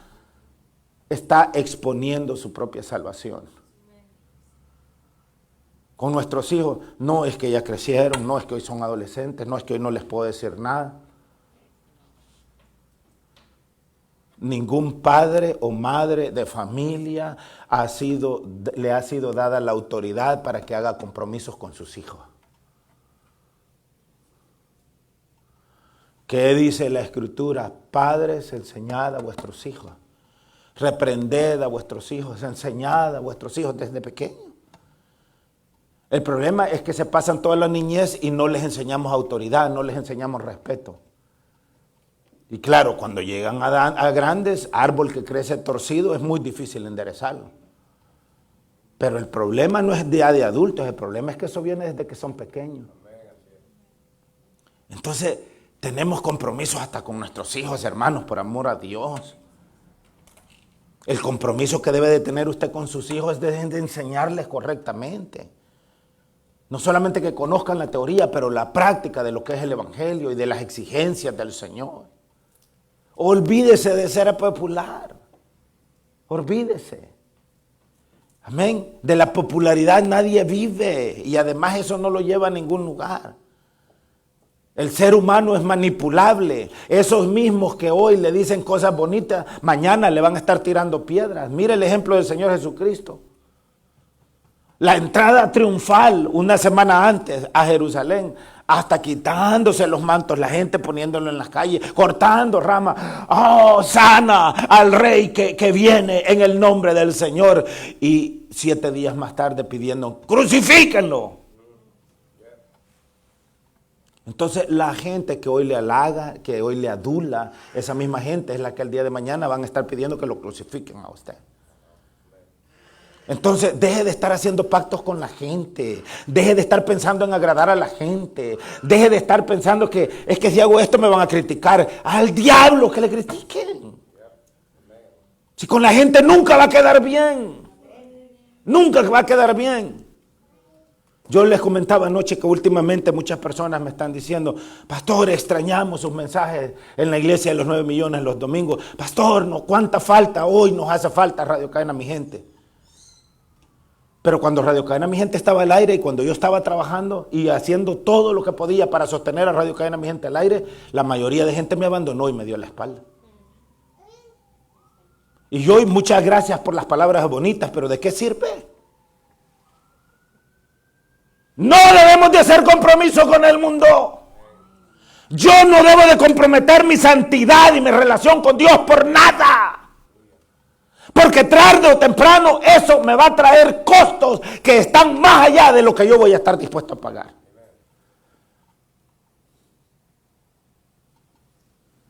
está exponiendo su propia salvación. Con nuestros hijos, no es que ya crecieron, no es que hoy son adolescentes, no es que hoy no les puedo decir nada. Ningún padre o madre de familia le ha sido dada la autoridad para que haga compromisos con sus hijos. ¿Qué dice la Escritura? Padres, enseñad a vuestros hijos. Reprended a vuestros hijos, enseñad a vuestros hijos desde pequeños. El problema es que se pasan toda la niñez y no les enseñamos autoridad, no les enseñamos respeto. Y claro, cuando llegan a grandes, árbol que crece torcido, es muy difícil enderezarlo. Pero el problema no es de adultos, el problema es que eso viene desde que son pequeños. Entonces, tenemos compromisos hasta con nuestros hijos, hermanos, por amor a Dios. El compromiso que debe de tener usted con sus hijos es de enseñarles correctamente. No solamente que conozcan la teoría, pero la práctica de lo que es el evangelio y de las exigencias del Señor. Olvídese de ser popular. Olvídese. Amén. De la popularidad nadie vive y además eso no lo lleva a ningún lugar. El ser humano es manipulable. Esos mismos que hoy le dicen cosas bonitas, mañana le van a estar tirando piedras. Mire el ejemplo del Señor Jesucristo. La entrada triunfal una semana antes a Jerusalén, hasta quitándose los mantos, la gente poniéndolo en las calles, cortando ramas. ¡Oh, sana al rey que viene en el nombre del Señor! Y 7 días más tarde pidiendo, ¡crucifíquenlo! Entonces la gente que hoy le halaga, que hoy le adula, esa misma gente es la que el día de mañana van a estar pidiendo que lo crucifiquen a usted. Entonces, deje de estar haciendo pactos con la gente. Deje de estar pensando en agradar a la gente. Deje de estar pensando que es que si hago esto me van a criticar. Al diablo que le critiquen. Si con la gente nunca va a quedar bien. Nunca va a quedar bien. Yo les comentaba anoche que últimamente muchas personas me están diciendo: pastor, extrañamos sus mensajes en la iglesia de los 9 millones los domingos. Pastor, no, ¿cuánta falta hoy nos hace falta Radio Cadena Mi Gente? Pero cuando Radio Cadena Mi Gente estaba al aire y cuando yo estaba trabajando y haciendo todo lo que podía para sostener a Radio Cadena Mi Gente al aire, la mayoría de gente me abandonó y me dio la espalda. Y hoy muchas gracias por las palabras bonitas, pero ¿de qué sirve? No debemos de hacer compromiso con el mundo. Yo no debo de comprometer mi santidad y mi relación con Dios por nada. Porque tarde o temprano eso me va a traer costos que están más allá de lo que yo voy a estar dispuesto a pagar.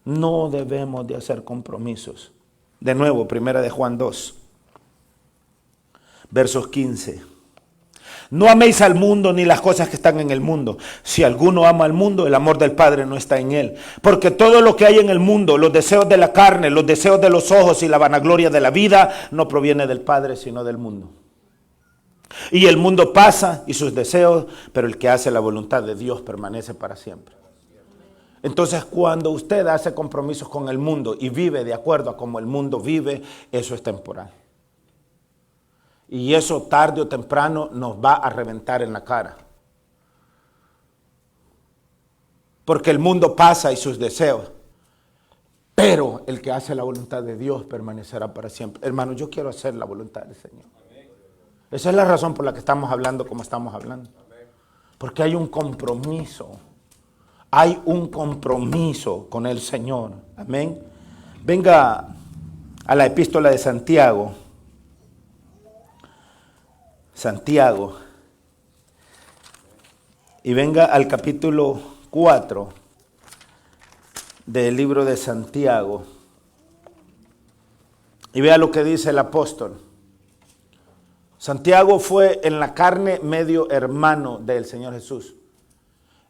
No debemos de hacer compromisos. De nuevo, 1 de Juan 2, versos 15. No améis al mundo ni las cosas que están en el mundo. Si alguno ama al mundo, el amor del Padre no está en él. Porque todo lo que hay en el mundo, los deseos de la carne, los deseos de los ojos y la vanagloria de la vida, no proviene del Padre, sino del mundo. Y el mundo pasa y sus deseos, pero el que hace la voluntad de Dios permanece para siempre. Entonces, cuando usted hace compromisos con el mundo y vive de acuerdo a cómo el mundo vive, eso es temporal. Y eso tarde o temprano nos va a reventar en la cara. Porque el mundo pasa y sus deseos. Pero el que hace la voluntad de Dios permanecerá para siempre. Hermano, yo quiero hacer la voluntad del Señor. Esa es la razón por la que estamos hablando como estamos hablando. Porque hay un compromiso. Hay un compromiso con el Señor. Amén. Venga a la epístola de Santiago. Santiago. Y venga al capítulo 4 del libro de Santiago. Y vea lo que dice el apóstol. Santiago fue en la carne medio hermano del Señor Jesús.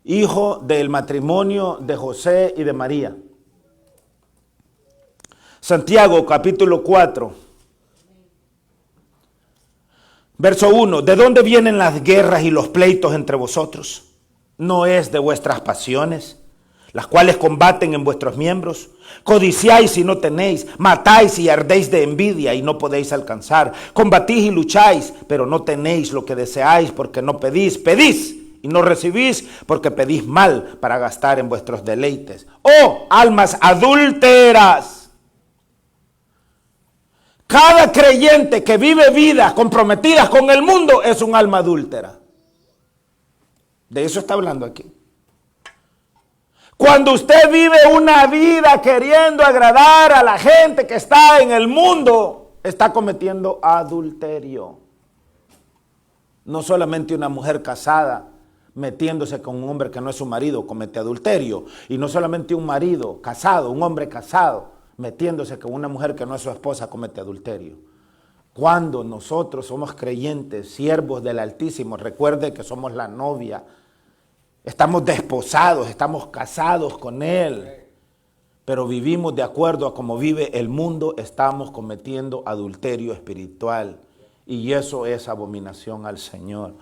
Hijo del matrimonio de José y de María. Santiago capítulo 4. Verso 1, ¿de dónde vienen las guerras y los pleitos entre vosotros? ¿No es de vuestras pasiones, las cuales combaten en vuestros miembros? Codiciáis y no tenéis, matáis y ardéis de envidia y no podéis alcanzar. Combatís y lucháis, pero no tenéis lo que deseáis porque no pedís. Pedís y no recibís porque pedís mal para gastar en vuestros deleites. ¡Oh, almas adúlteras! Cada creyente que vive vidas comprometidas con el mundo es un alma adúltera. De eso está hablando aquí. Cuando usted vive una vida queriendo agradar a la gente que está en el mundo, está cometiendo adulterio. No solamente una mujer casada metiéndose con un hombre que no es su marido comete adulterio. Y no solamente un marido casado, un hombre casado metiéndose con una mujer que no es su esposa comete adulterio. Cuando nosotros somos creyentes, siervos del Altísimo, recuerde que somos la novia, estamos desposados, estamos casados con Él, pero vivimos de acuerdo a cómo vive el mundo, estamos cometiendo adulterio espiritual y eso es abominación al Señor.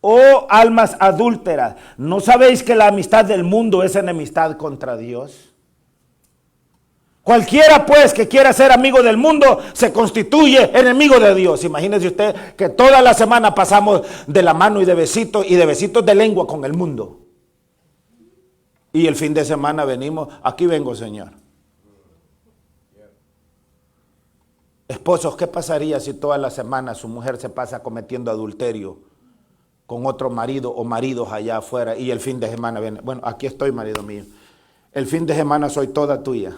Oh almas adúlteras, ¿no sabéis que la amistad del mundo es enemistad contra Dios? Cualquiera pues que quiera ser amigo del mundo se constituye enemigo de Dios. Imagínese usted que toda la semana pasamos de la mano y de besitos de lengua con el mundo. Y el fin de semana venimos, aquí vengo Señor. Esposos, ¿qué pasaría si toda la semana su mujer se pasa cometiendo adulterio con otro marido o maridos allá afuera y el fin de semana viene? Bueno, aquí estoy, marido mío. El fin de semana soy toda tuya.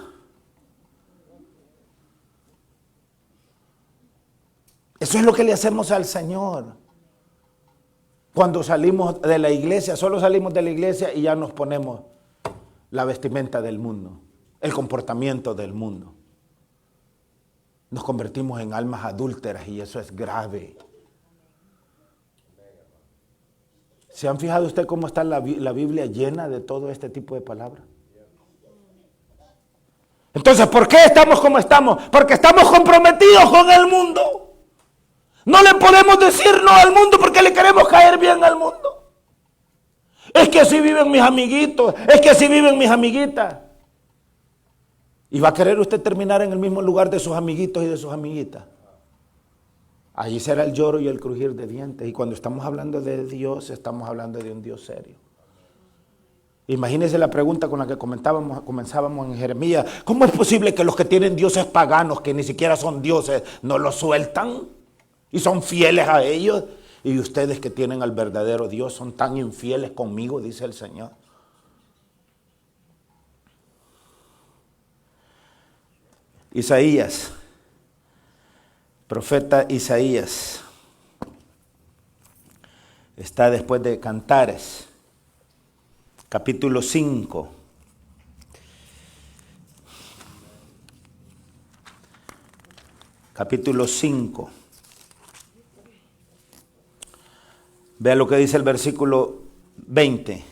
Eso es lo que le hacemos al Señor. Cuando salimos de la iglesia, solo salimos de la iglesia y ya nos ponemos la vestimenta del mundo, el comportamiento del mundo. Nos convertimos en almas adúlteras y eso es grave. ¿Se han fijado usted cómo está la Biblia llena de todo este tipo de palabras? Entonces, ¿por qué estamos como estamos? Porque estamos comprometidos con el mundo. No le podemos decir no al mundo porque le queremos caer bien al mundo. Es que así viven mis amiguitos, es que así viven mis amiguitas. ¿Y va a querer usted terminar en el mismo lugar de sus amiguitos y de sus amiguitas? Allí será el lloro y el crujir de dientes. Y cuando estamos hablando de Dios, estamos hablando de un Dios serio. Imagínense la pregunta con la que comenzábamos en Jeremías. ¿Cómo es posible que los que tienen dioses paganos, que ni siquiera son dioses, no los sueltan? Y son fieles a ellos. Y ustedes que tienen al verdadero Dios son tan infieles conmigo, dice el Señor. Isaías, profeta Isaías, está después de Cantares, capítulo 5. Capítulo 5. Vea lo que dice el versículo 20.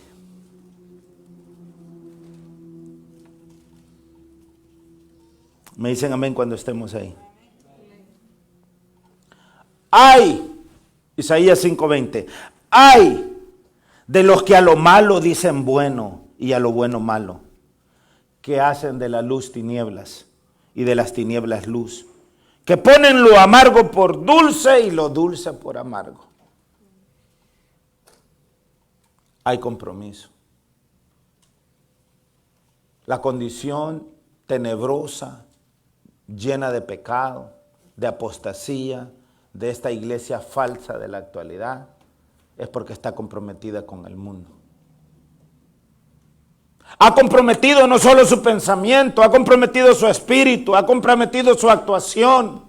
Me dicen amén cuando estemos ahí. ¡Ay! Isaías 5:20. ¡Ay! De los que a lo malo dicen bueno y a lo bueno malo, que hacen de la luz tinieblas y de las tinieblas luz, que ponen lo amargo por dulce y lo dulce por amargo. Hay compromiso. La condición tenebrosa, llena de pecado, de apostasía, de esta iglesia falsa de la actualidad, es porque está comprometida con el mundo. Ha comprometido no solo su pensamiento, ha comprometido su espíritu, ha comprometido su actuación.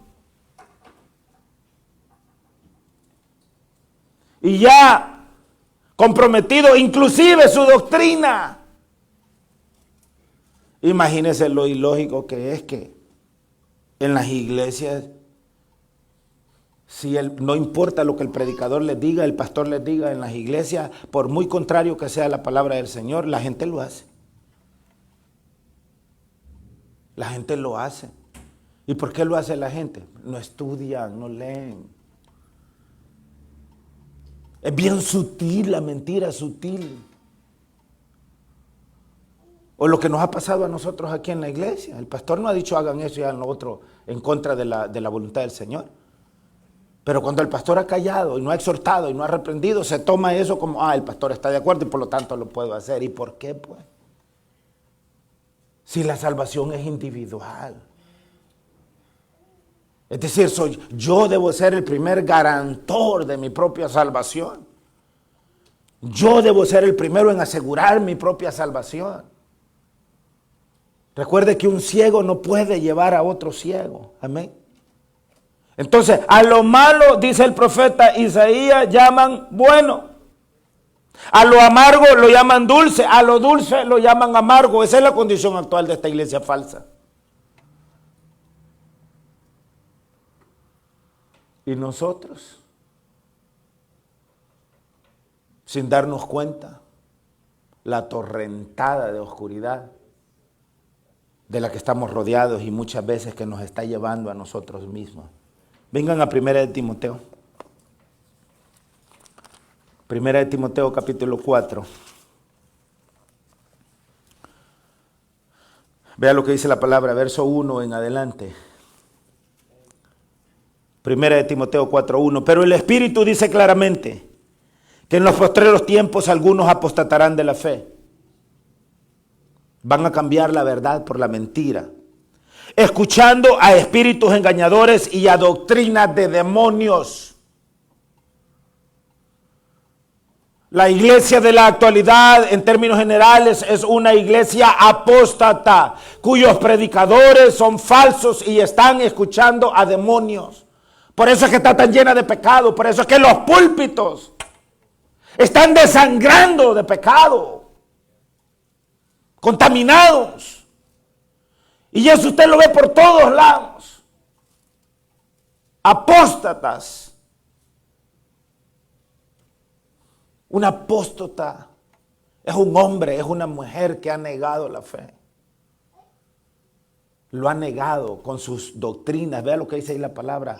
Y ya comprometido inclusive su doctrina. Imagínense lo ilógico que es que en las iglesias, si no importa lo que el predicador les diga, el pastor les diga, en las iglesias, por muy contrario que sea la palabra del Señor, la gente lo hace. La gente lo hace. ¿Y por qué lo hace la gente? No estudian, no leen. Es bien sutil, la mentira es sutil. O lo que nos ha pasado a nosotros aquí en la iglesia. El pastor no ha dicho hagan eso y hagan lo otro en contra de la voluntad del Señor. Pero cuando el pastor ha callado y no ha exhortado y no ha reprendido, se toma eso como, el pastor está de acuerdo y por lo tanto lo puedo hacer. ¿Y por qué, pues? Si la salvación es individual. Es decir, yo debo ser el primer garantor de mi propia salvación. Yo debo ser el primero en asegurar mi propia salvación. Recuerde que un ciego no puede llevar a otro ciego. Amén. Entonces, a lo malo, dice el profeta Isaías, llaman bueno. A lo amargo lo llaman dulce. A lo dulce lo llaman amargo. Esa es la condición actual de esta iglesia falsa. Y nosotros, sin darnos cuenta, la torrentada de oscuridad de la que estamos rodeados y muchas veces que nos está llevando a nosotros mismos. Vengan a 1 de Timoteo. 1 de Timoteo capítulo 4. Vea lo que dice la palabra, verso 1 en adelante. 1 de Timoteo 4:1. Pero el Espíritu dice claramente que en los postreros tiempos algunos apostatarán de la fe. Van a cambiar la verdad por la mentira, escuchando a espíritus engañadores y a doctrinas de demonios. La iglesia de la actualidad, en términos generales, es una iglesia apóstata, cuyos predicadores son falsos y están escuchando a demonios. Por eso es que está tan llena de pecado, por eso es que los púlpitos están desangrando de pecado, contaminados. Y eso usted lo ve por todos lados. Apóstatas. Un apóstata es un hombre, es una mujer que ha negado la fe. Lo ha negado con sus doctrinas. Vea lo que dice ahí la palabra.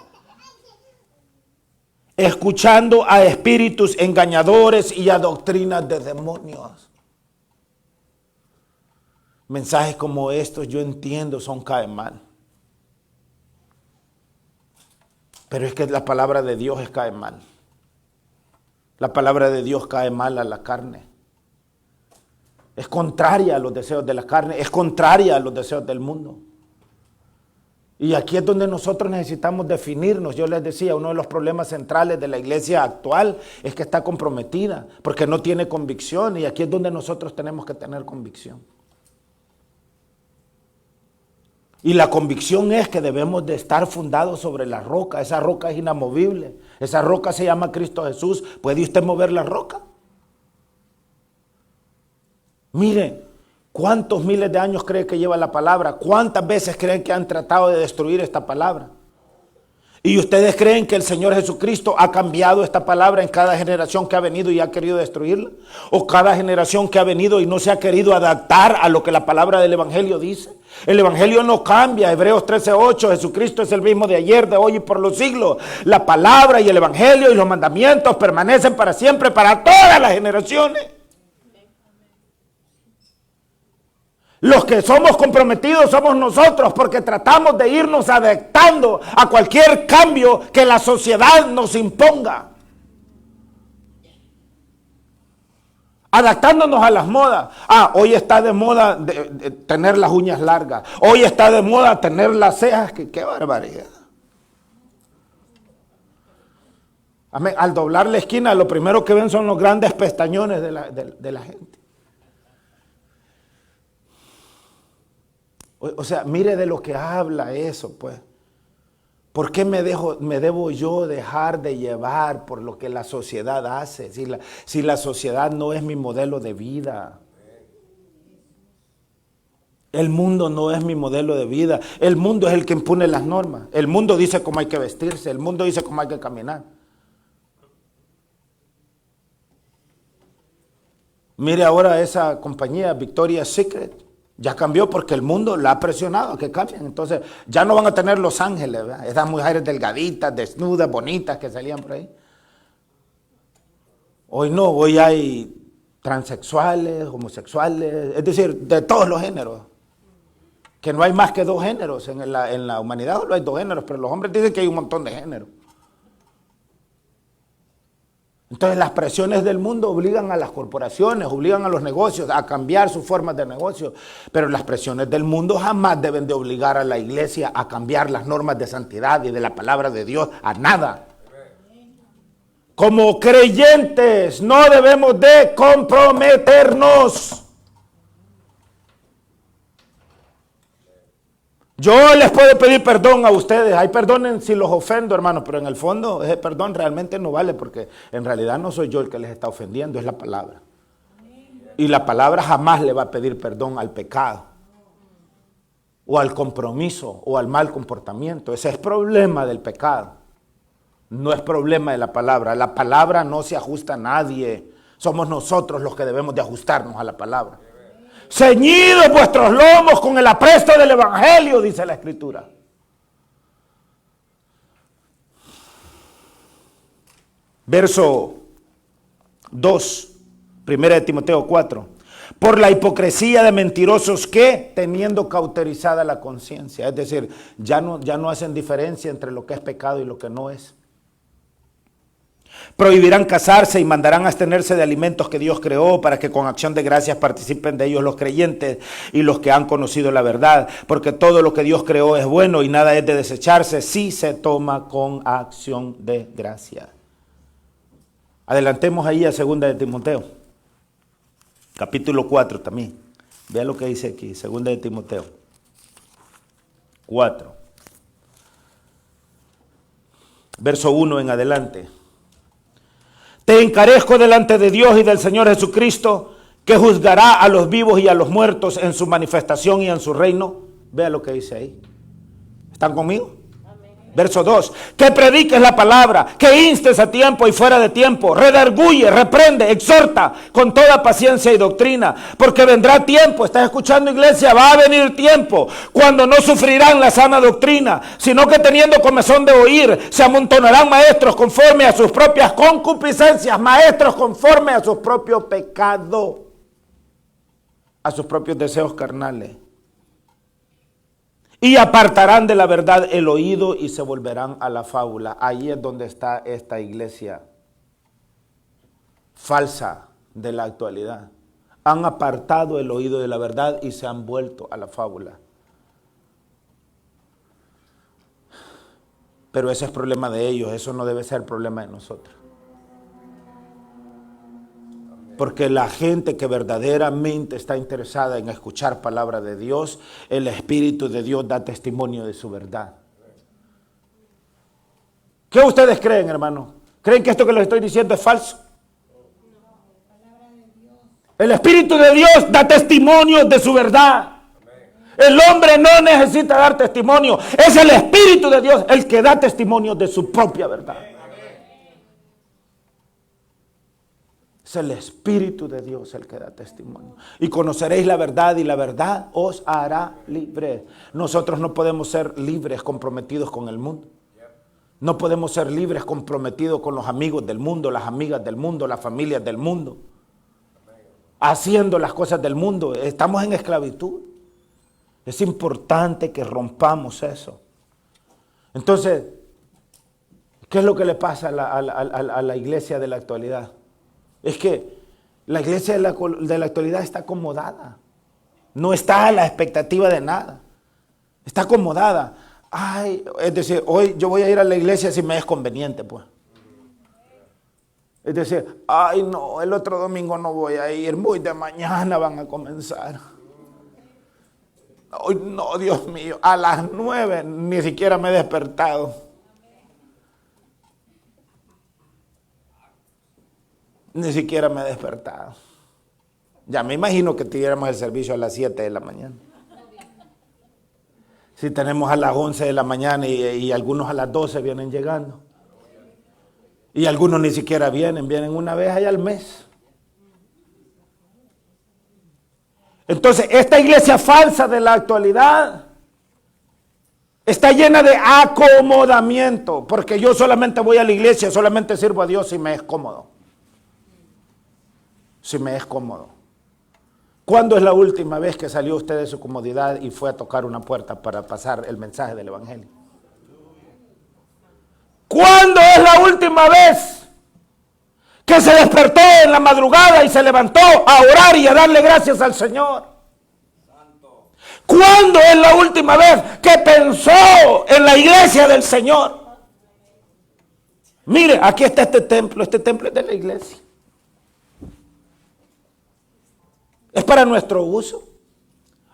Escuchando a espíritus engañadores y a doctrinas de demonios. Mensajes como estos, yo entiendo, caen mal. Pero es que la palabra de Dios cae mal. La palabra de Dios cae mal a la carne. Es contraria a los deseos de la carne, es contraria a los deseos del mundo. Y aquí es donde nosotros necesitamos definirnos. Yo les decía, uno de los problemas centrales de la iglesia actual es que está comprometida, porque no tiene convicción, y aquí es donde nosotros tenemos que tener convicción. Y la convicción es que debemos de estar fundados sobre la roca. Esa roca es inamovible. Esa roca se llama Cristo Jesús. ¿Puede usted mover la roca? Mire, ¿cuántos miles de años cree que lleva la palabra? ¿Cuántas veces creen que han tratado de destruir esta palabra? ¿Y ustedes creen que el Señor Jesucristo ha cambiado esta palabra en cada generación que ha venido y ha querido destruirla? ¿O cada generación que ha venido y no se ha querido adaptar a lo que la palabra del Evangelio dice? El Evangelio no cambia. Hebreos 13:8, Jesucristo es el mismo de ayer, de hoy y por los siglos. La palabra y el Evangelio y los mandamientos permanecen para siempre, para todas las generaciones. Los que somos comprometidos somos nosotros, porque tratamos de irnos adaptando a cualquier cambio que la sociedad nos imponga. Adaptándonos a las modas. Hoy está de moda de tener las uñas largas. Hoy está de moda tener las cejas. ¡Qué barbaridad! Amén. Al doblar la esquina, lo primero que ven son los grandes pestañones de la gente. O sea, mire de lo que habla eso, pues. ¿Por qué me debo yo dejar de llevar por lo que la sociedad hace? Si la sociedad no es mi modelo de vida. El mundo no es mi modelo de vida. El mundo es el que impone las normas. El mundo dice cómo hay que vestirse. El mundo dice cómo hay que caminar. Mire ahora esa compañía, Victoria's Secret. Ya cambió porque el mundo la ha presionado a que cambien. Entonces ya no van a tener Los Ángeles, ¿verdad? Esas mujeres delgaditas, desnudas, bonitas que salían por ahí. Hoy hay transexuales, homosexuales, es decir, de todos los géneros. Que no hay más que 2 géneros. En la humanidad solo hay 2 géneros, pero los hombres dicen que hay un montón de géneros. Entonces las presiones del mundo obligan a las corporaciones, obligan a los negocios a cambiar sus formas de negocio, pero las presiones del mundo jamás deben de obligar a la iglesia a cambiar las normas de santidad y de la palabra de Dios, a nada. Como creyentes no debemos de comprometernos. Yo les puedo pedir perdón a ustedes. Ay, perdonen si los ofendo, hermanos, pero en el fondo ese perdón realmente no vale, porque en realidad no soy yo el que les está ofendiendo, es la palabra. Y la palabra jamás le va a pedir perdón al pecado, o al compromiso, o al mal comportamiento. Ese es problema del pecado. No es problema de la palabra. La palabra no se ajusta a nadie. Somos nosotros los que debemos de ajustarnos a la palabra. Ceñidos vuestros lomos con el apresto del Evangelio, dice la Escritura. Verso 2, 1 Timoteo 4. Por la hipocresía de mentirosos que, teniendo cauterizada la conciencia, es decir, ya no hacen diferencia entre lo que es pecado y lo que no es. Prohibirán casarse y mandarán abstenerse de alimentos que Dios creó, para que con acción de gracias participen de ellos los creyentes y los que han conocido la verdad, porque todo lo que Dios creó es bueno y nada es de desecharse si se toma con acción de gracia. Adelantemos ahí a 2 de Timoteo, capítulo 4 también. Vea lo que dice aquí, 2 de Timoteo 4, verso 1 en adelante. Te encarezco delante de Dios y del Señor Jesucristo, que juzgará a los vivos y a los muertos en su manifestación y en su reino. Vea lo que dice ahí. ¿Están conmigo? Amén. Verso 2, que prediques la palabra, que instes a tiempo y fuera de tiempo, redarguye, reprende, exhorta con toda paciencia y doctrina, porque vendrá tiempo, ¿estás escuchando, iglesia? Va a venir tiempo cuando no sufrirán la sana doctrina, sino que teniendo comezón de oír, se amontonarán maestros conforme a sus propias concupiscencias, maestros conforme a sus propios pecados, a sus propios deseos carnales. Y apartarán de la verdad el oído y se volverán a la fábula. Ahí es donde está esta iglesia falsa de la actualidad. Han apartado el oído de la verdad y se han vuelto a la fábula. Pero ese es problema de ellos, eso no debe ser problema de nosotros. Porque la gente que verdaderamente está interesada en escuchar palabra de Dios, el Espíritu de Dios da testimonio de su verdad. ¿Qué ustedes creen, hermano? ¿Creen que esto que les estoy diciendo es falso? El Espíritu de Dios da testimonio de su verdad. El hombre no necesita dar testimonio. Es el Espíritu de Dios el que da testimonio de su propia verdad. Es el Espíritu de Dios el que da testimonio. Y conoceréis la verdad y la verdad os hará libres. Nosotros no podemos ser libres comprometidos con el mundo. No podemos ser libres comprometidos con los amigos del mundo, las amigas del mundo, las familias del mundo. Haciendo las cosas del mundo. Estamos en esclavitud. Es importante que rompamos eso. Entonces, ¿qué es lo que le pasa a la iglesia de la actualidad? Es que la iglesia de la actualidad está acomodada. No está a la expectativa de nada. Está acomodada. Ay, es decir, hoy yo voy a ir a la iglesia si me es conveniente, pues. Es decir, ay no, el otro domingo no voy a ir, muy de mañana van a comenzar. Hoy no, Dios mío, a las 9 ni siquiera me he despertado. Ni siquiera me he despertado. Ya me imagino que tuviéramos el servicio a las 7 de la mañana. Si tenemos a las 11 de la mañana y algunos a las 12 vienen llegando. Y algunos ni siquiera vienen una vez allá al mes. Entonces, esta iglesia falsa de la actualidad está llena de acomodamiento. Porque yo solamente voy a la iglesia, solamente sirvo a Dios si me es cómodo. Si me es cómodo. ¿Cuándo es la última vez que salió usted de su comodidad y fue a tocar una puerta para pasar el mensaje del evangelio? ¿Cuándo es la última vez que se despertó en la madrugada y se levantó a orar y a darle gracias al Señor? ¿Cuándo es la última vez que pensó en la iglesia del Señor? Mire, aquí está este templo es de la iglesia. Es para nuestro uso.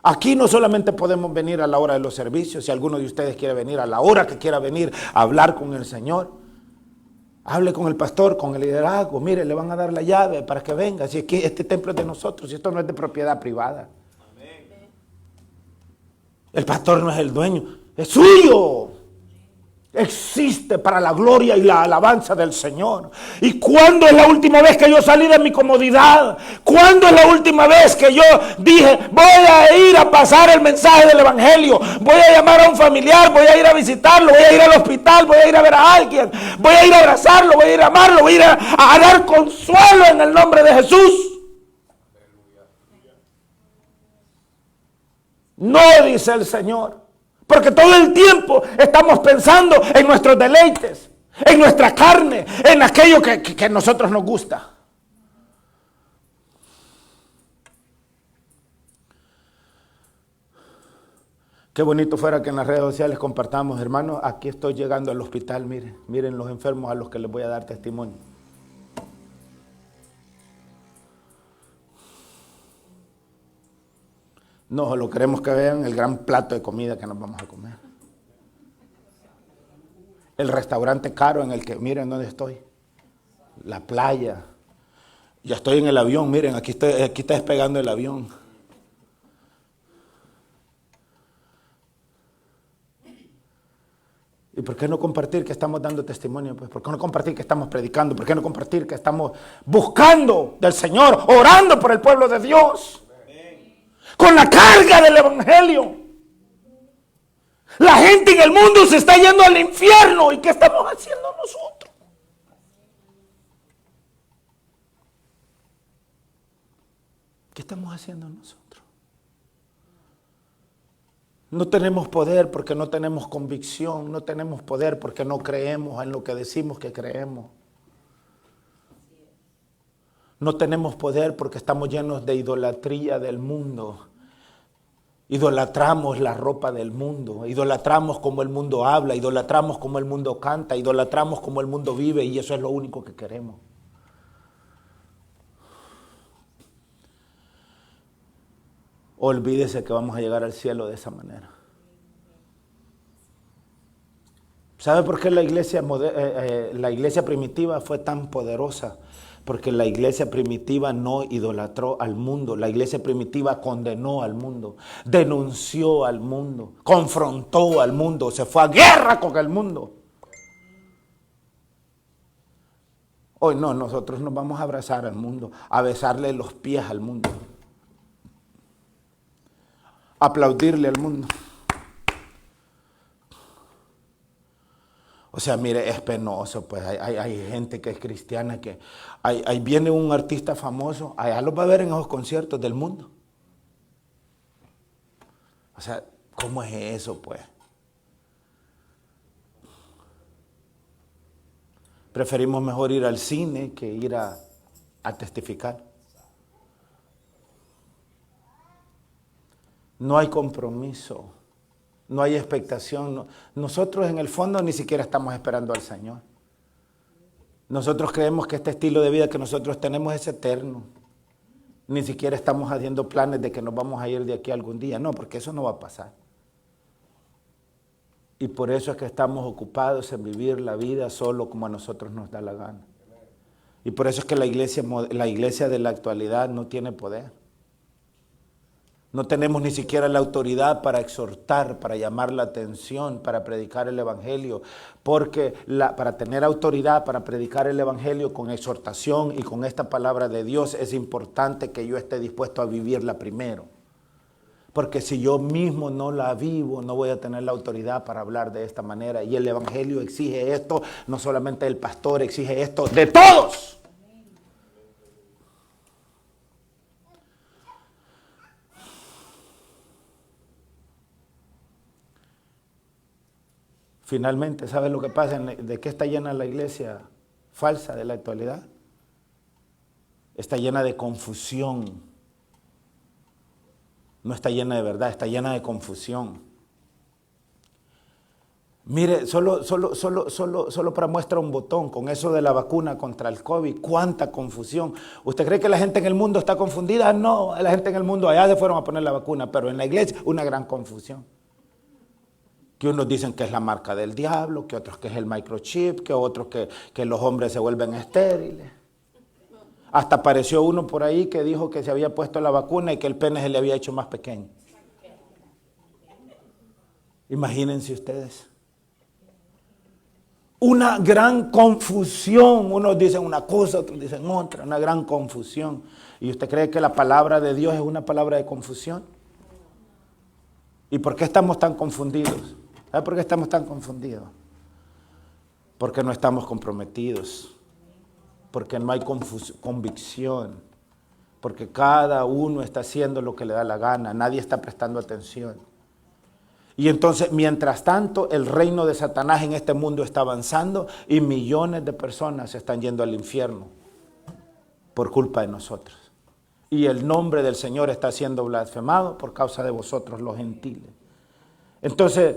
Aquí no solamente podemos venir a la hora de los servicios. Si alguno de ustedes quiere venir a la hora que quiera venir a hablar con el Señor, hable con el pastor, con el liderazgo. Mire, le van a dar la llave para que venga. Si es que este templo es de nosotros, si esto no es de propiedad privada. El pastor no es el dueño, es suyo. Existe para la gloria y la alabanza del Señor. ¿Y cuándo es la última vez que yo salí de mi comodidad? ¿Cuándo es la última vez que yo dije, voy a ir a pasar el mensaje del evangelio? Voy a llamar a un familiar, voy a ir a visitarlo, voy a ir al hospital, voy a ir a ver a alguien, voy a ir a abrazarlo, voy a ir a amarlo, voy a ir a dar consuelo en el nombre de Jesús. No, dice el Señor. Porque todo el tiempo estamos pensando en nuestros deleites, en nuestra carne, en aquello que a nosotros nos gusta. Qué bonito fuera que en las redes sociales compartamos, hermanos, aquí estoy llegando al hospital, miren los enfermos a los que les voy a dar testimonio. No, solo queremos que vean el gran plato de comida que nos vamos a comer. El restaurante caro en el que, miren dónde estoy. La playa. Ya estoy en el avión, miren, aquí está despegando el avión. ¿Y por qué no compartir que estamos dando testimonio? Pues, ¿por qué no compartir que estamos predicando? ¿Por qué no compartir que estamos buscando del Señor, orando por el pueblo de Dios? Con la carga del evangelio. La gente en el mundo se está yendo al infierno. ¿Y qué estamos haciendo nosotros? ¿Qué estamos haciendo nosotros? No tenemos poder porque no tenemos convicción, no tenemos poder porque no creemos en lo que decimos que creemos. No tenemos poder porque estamos llenos de idolatría del mundo. Idolatramos la ropa del mundo, idolatramos como el mundo habla, idolatramos como el mundo canta, idolatramos como el mundo vive y eso es lo único que queremos. Olvídese que vamos a llegar al cielo de esa manera. ¿Sabe por qué la iglesia primitiva fue tan poderosa? Porque la iglesia primitiva no idolatró al mundo. La iglesia primitiva condenó al mundo, denunció al mundo, confrontó al mundo, se fue a guerra con el mundo. Hoy no, nosotros nos vamos a abrazar al mundo, a besarle los pies al mundo. Aplaudirle al mundo. O sea, mire, es penoso, pues hay gente que es cristiana, que ahí viene un artista famoso, allá lo va a ver en esos conciertos del mundo. O sea, ¿cómo es eso, pues? Preferimos mejor ir al cine que ir a testificar. No hay compromiso, no hay expectación. Nosotros en el fondo ni siquiera estamos esperando al Señor. Nosotros creemos que este estilo de vida que nosotros tenemos es eterno. Ni siquiera estamos haciendo planes de que nos vamos a ir de aquí algún día. No, porque eso no va a pasar. Y por eso es que estamos ocupados en vivir la vida solo como a nosotros nos da la gana. Y por eso es que la iglesia de la actualidad no tiene poder. No tenemos ni siquiera la autoridad para exhortar, para llamar la atención, para predicar el evangelio. Porque para tener autoridad, para predicar el evangelio con exhortación y con esta palabra de Dios, es importante que yo esté dispuesto a vivirla primero. Porque si yo mismo no la vivo, no voy a tener la autoridad para hablar de esta manera. Y el evangelio exige esto, no solamente el pastor, exige esto de todos. Finalmente, ¿sabes lo que pasa? ¿De qué está llena la iglesia falsa de la actualidad? Está llena de confusión. No está llena de verdad, está llena de confusión. Mire, solo para muestra un botón, con eso de la vacuna contra el COVID, cuánta confusión. ¿Usted cree que la gente en el mundo está confundida? No, la gente en el mundo allá se fueron a poner la vacuna, pero en la iglesia una gran confusión. Que unos dicen que es la marca del diablo, que otros que es el microchip, que otros que los hombres se vuelven estériles. Hasta apareció uno por ahí que dijo que se había puesto la vacuna y que el pene se le había hecho más pequeño. Imagínense ustedes. Una gran confusión. Unos dicen una cosa, otros dicen otra. Una gran confusión. ¿Y usted cree que la palabra de Dios es una palabra de confusión? ¿Y por qué estamos tan confundidos? ¿Sabe por qué estamos tan confundidos? Porque no estamos comprometidos. Porque no hay convicción. Porque cada uno está haciendo lo que le da la gana. Nadie está prestando atención. Y entonces, mientras tanto, el reino de Satanás en este mundo está avanzando y millones de personas se están yendo al infierno por culpa de nosotros. Y el nombre del Señor está siendo blasfemado por causa de vosotros los gentiles. Entonces,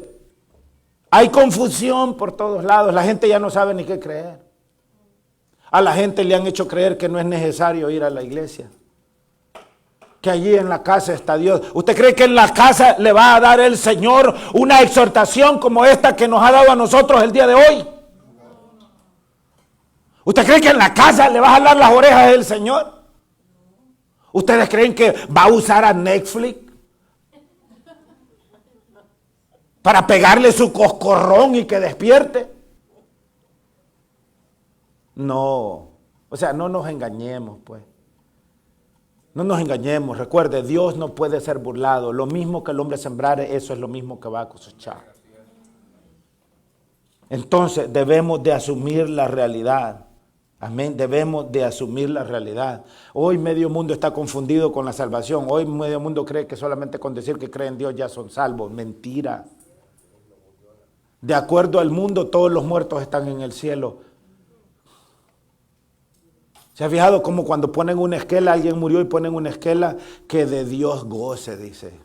hay confusión por todos lados. La gente ya no sabe ni qué creer. A la gente le han hecho creer que no es necesario ir a la iglesia. Que allí en la casa está Dios. ¿Usted cree que en la casa le va a dar el Señor una exhortación como esta que nos ha dado a nosotros el día de hoy? ¿Usted cree que en la casa le va a jalar las orejas del Señor? ¿Ustedes creen que va a usar a Netflix? para pegarle su coscorrón y que despierte. No, o sea, no nos engañemos, pues. No nos engañemos. Recuerde, Dios no puede ser burlado. Lo mismo que el hombre sembrare, eso es lo mismo que va a cosechar. Entonces debemos de asumir la realidad. Amén. Debemos de asumir la realidad. Hoy medio mundo está confundido con la salvación. Hoy medio mundo cree que solamente con decir que creen en Dios ya son salvos. Mentira. De acuerdo al mundo, todos los muertos están en el cielo. ¿Se ha fijado cómo cuando ponen una esquela, alguien murió y ponen una esquela que de Dios goce, dice?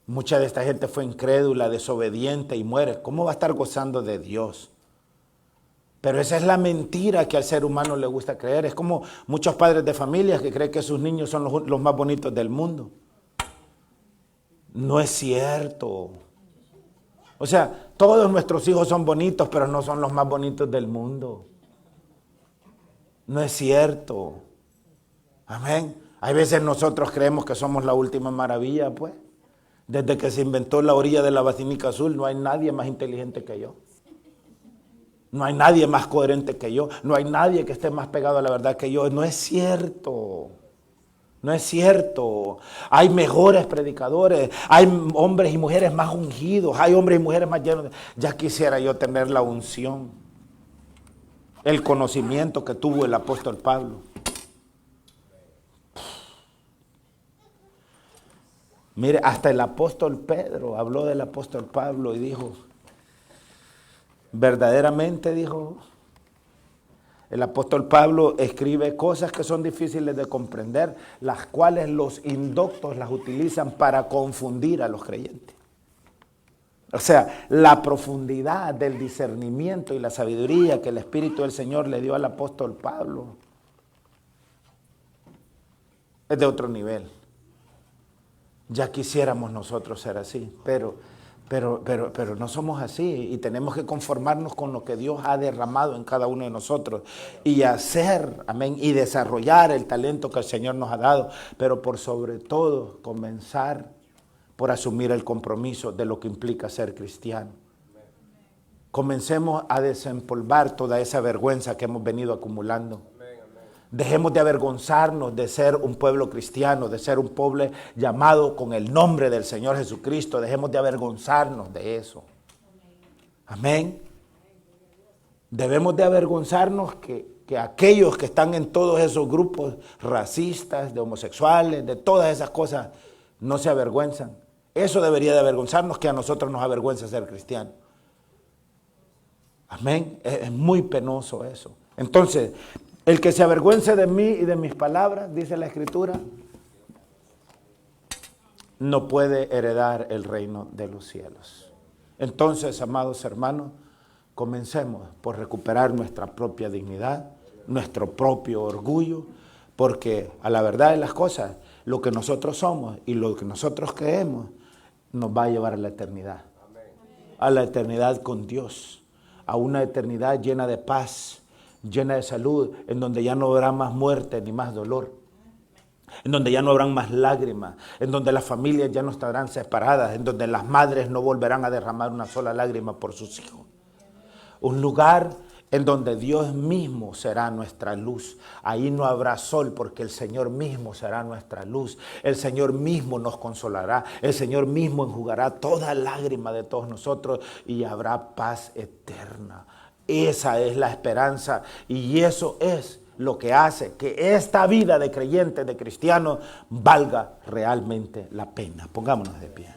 Mucha de esta gente fue incrédula, desobediente y muere. ¿Cómo va a estar gozando de Dios? Pero esa es la mentira que al ser humano le gusta creer. Es como muchos padres de familias que creen que sus niños son los más bonitos del mundo. No es cierto. O sea, todos nuestros hijos son bonitos, pero no son los más bonitos del mundo. No es cierto. Amén. Hay veces nosotros creemos que somos la última maravilla, pues. Desde que se inventó la orilla de la Basílica Azul, no hay nadie más inteligente que yo. No hay nadie más coherente que yo. No hay nadie que esté más pegado a la verdad que yo. No es cierto. No es cierto. Hay mejores predicadores. Hay hombres y mujeres más ungidos. Hay hombres y mujeres más llenos. Ya quisiera yo tener la unción, el conocimiento que tuvo el apóstol Pablo. Mire, hasta el apóstol Pedro habló del apóstol Pablo y dijo, verdaderamente dijo, el apóstol Pablo escribe cosas que son difíciles de comprender, las cuales los indoctos las utilizan para confundir a los creyentes. O sea, la profundidad del discernimiento y la sabiduría que el Espíritu del Señor le dio al apóstol Pablo es de otro nivel. Ya quisiéramos nosotros ser así, pero no somos así y tenemos que conformarnos con lo que Dios ha derramado en cada uno de nosotros y hacer, amén, y desarrollar el talento que el Señor nos ha dado, pero por sobre todo comenzar por asumir el compromiso de lo que implica ser cristiano. Comencemos a desempolvar toda esa vergüenza que hemos venido acumulando. Dejemos de avergonzarnos de ser un pueblo cristiano, de ser un pueblo llamado con el nombre del Señor Jesucristo. Dejemos de avergonzarnos de eso. Amén. Debemos de avergonzarnos que aquellos que están en todos esos grupos racistas, de homosexuales, de todas esas cosas, no se avergüenzan. Eso debería de avergonzarnos, que a nosotros nos avergüenza ser cristianos. Amén. Es muy penoso eso. Entonces, el que se avergüence de mí y de mis palabras, dice la Escritura, no puede heredar el reino de los cielos. Entonces, amados hermanos, comencemos por recuperar nuestra propia dignidad, nuestro propio orgullo, porque a la verdad de las cosas, lo que nosotros somos y lo que nosotros creemos nos va a llevar a la eternidad. A la eternidad con Dios, a una eternidad llena de paz, llena de salud, en donde ya no habrá más muerte ni más dolor, en donde ya no habrán más lágrimas, en donde las familias ya no estarán separadas, en donde las madres no volverán a derramar una sola lágrima por sus hijos. Un lugar en donde Dios mismo será nuestra luz. Ahí no habrá sol porque el Señor mismo será nuestra luz. El Señor mismo nos consolará. El Señor mismo enjugará toda lágrima de todos nosotros y habrá paz eterna. Esa es la esperanza y eso es lo que hace que esta vida de creyente, de cristiano, valga realmente la pena. Pongámonos de pie.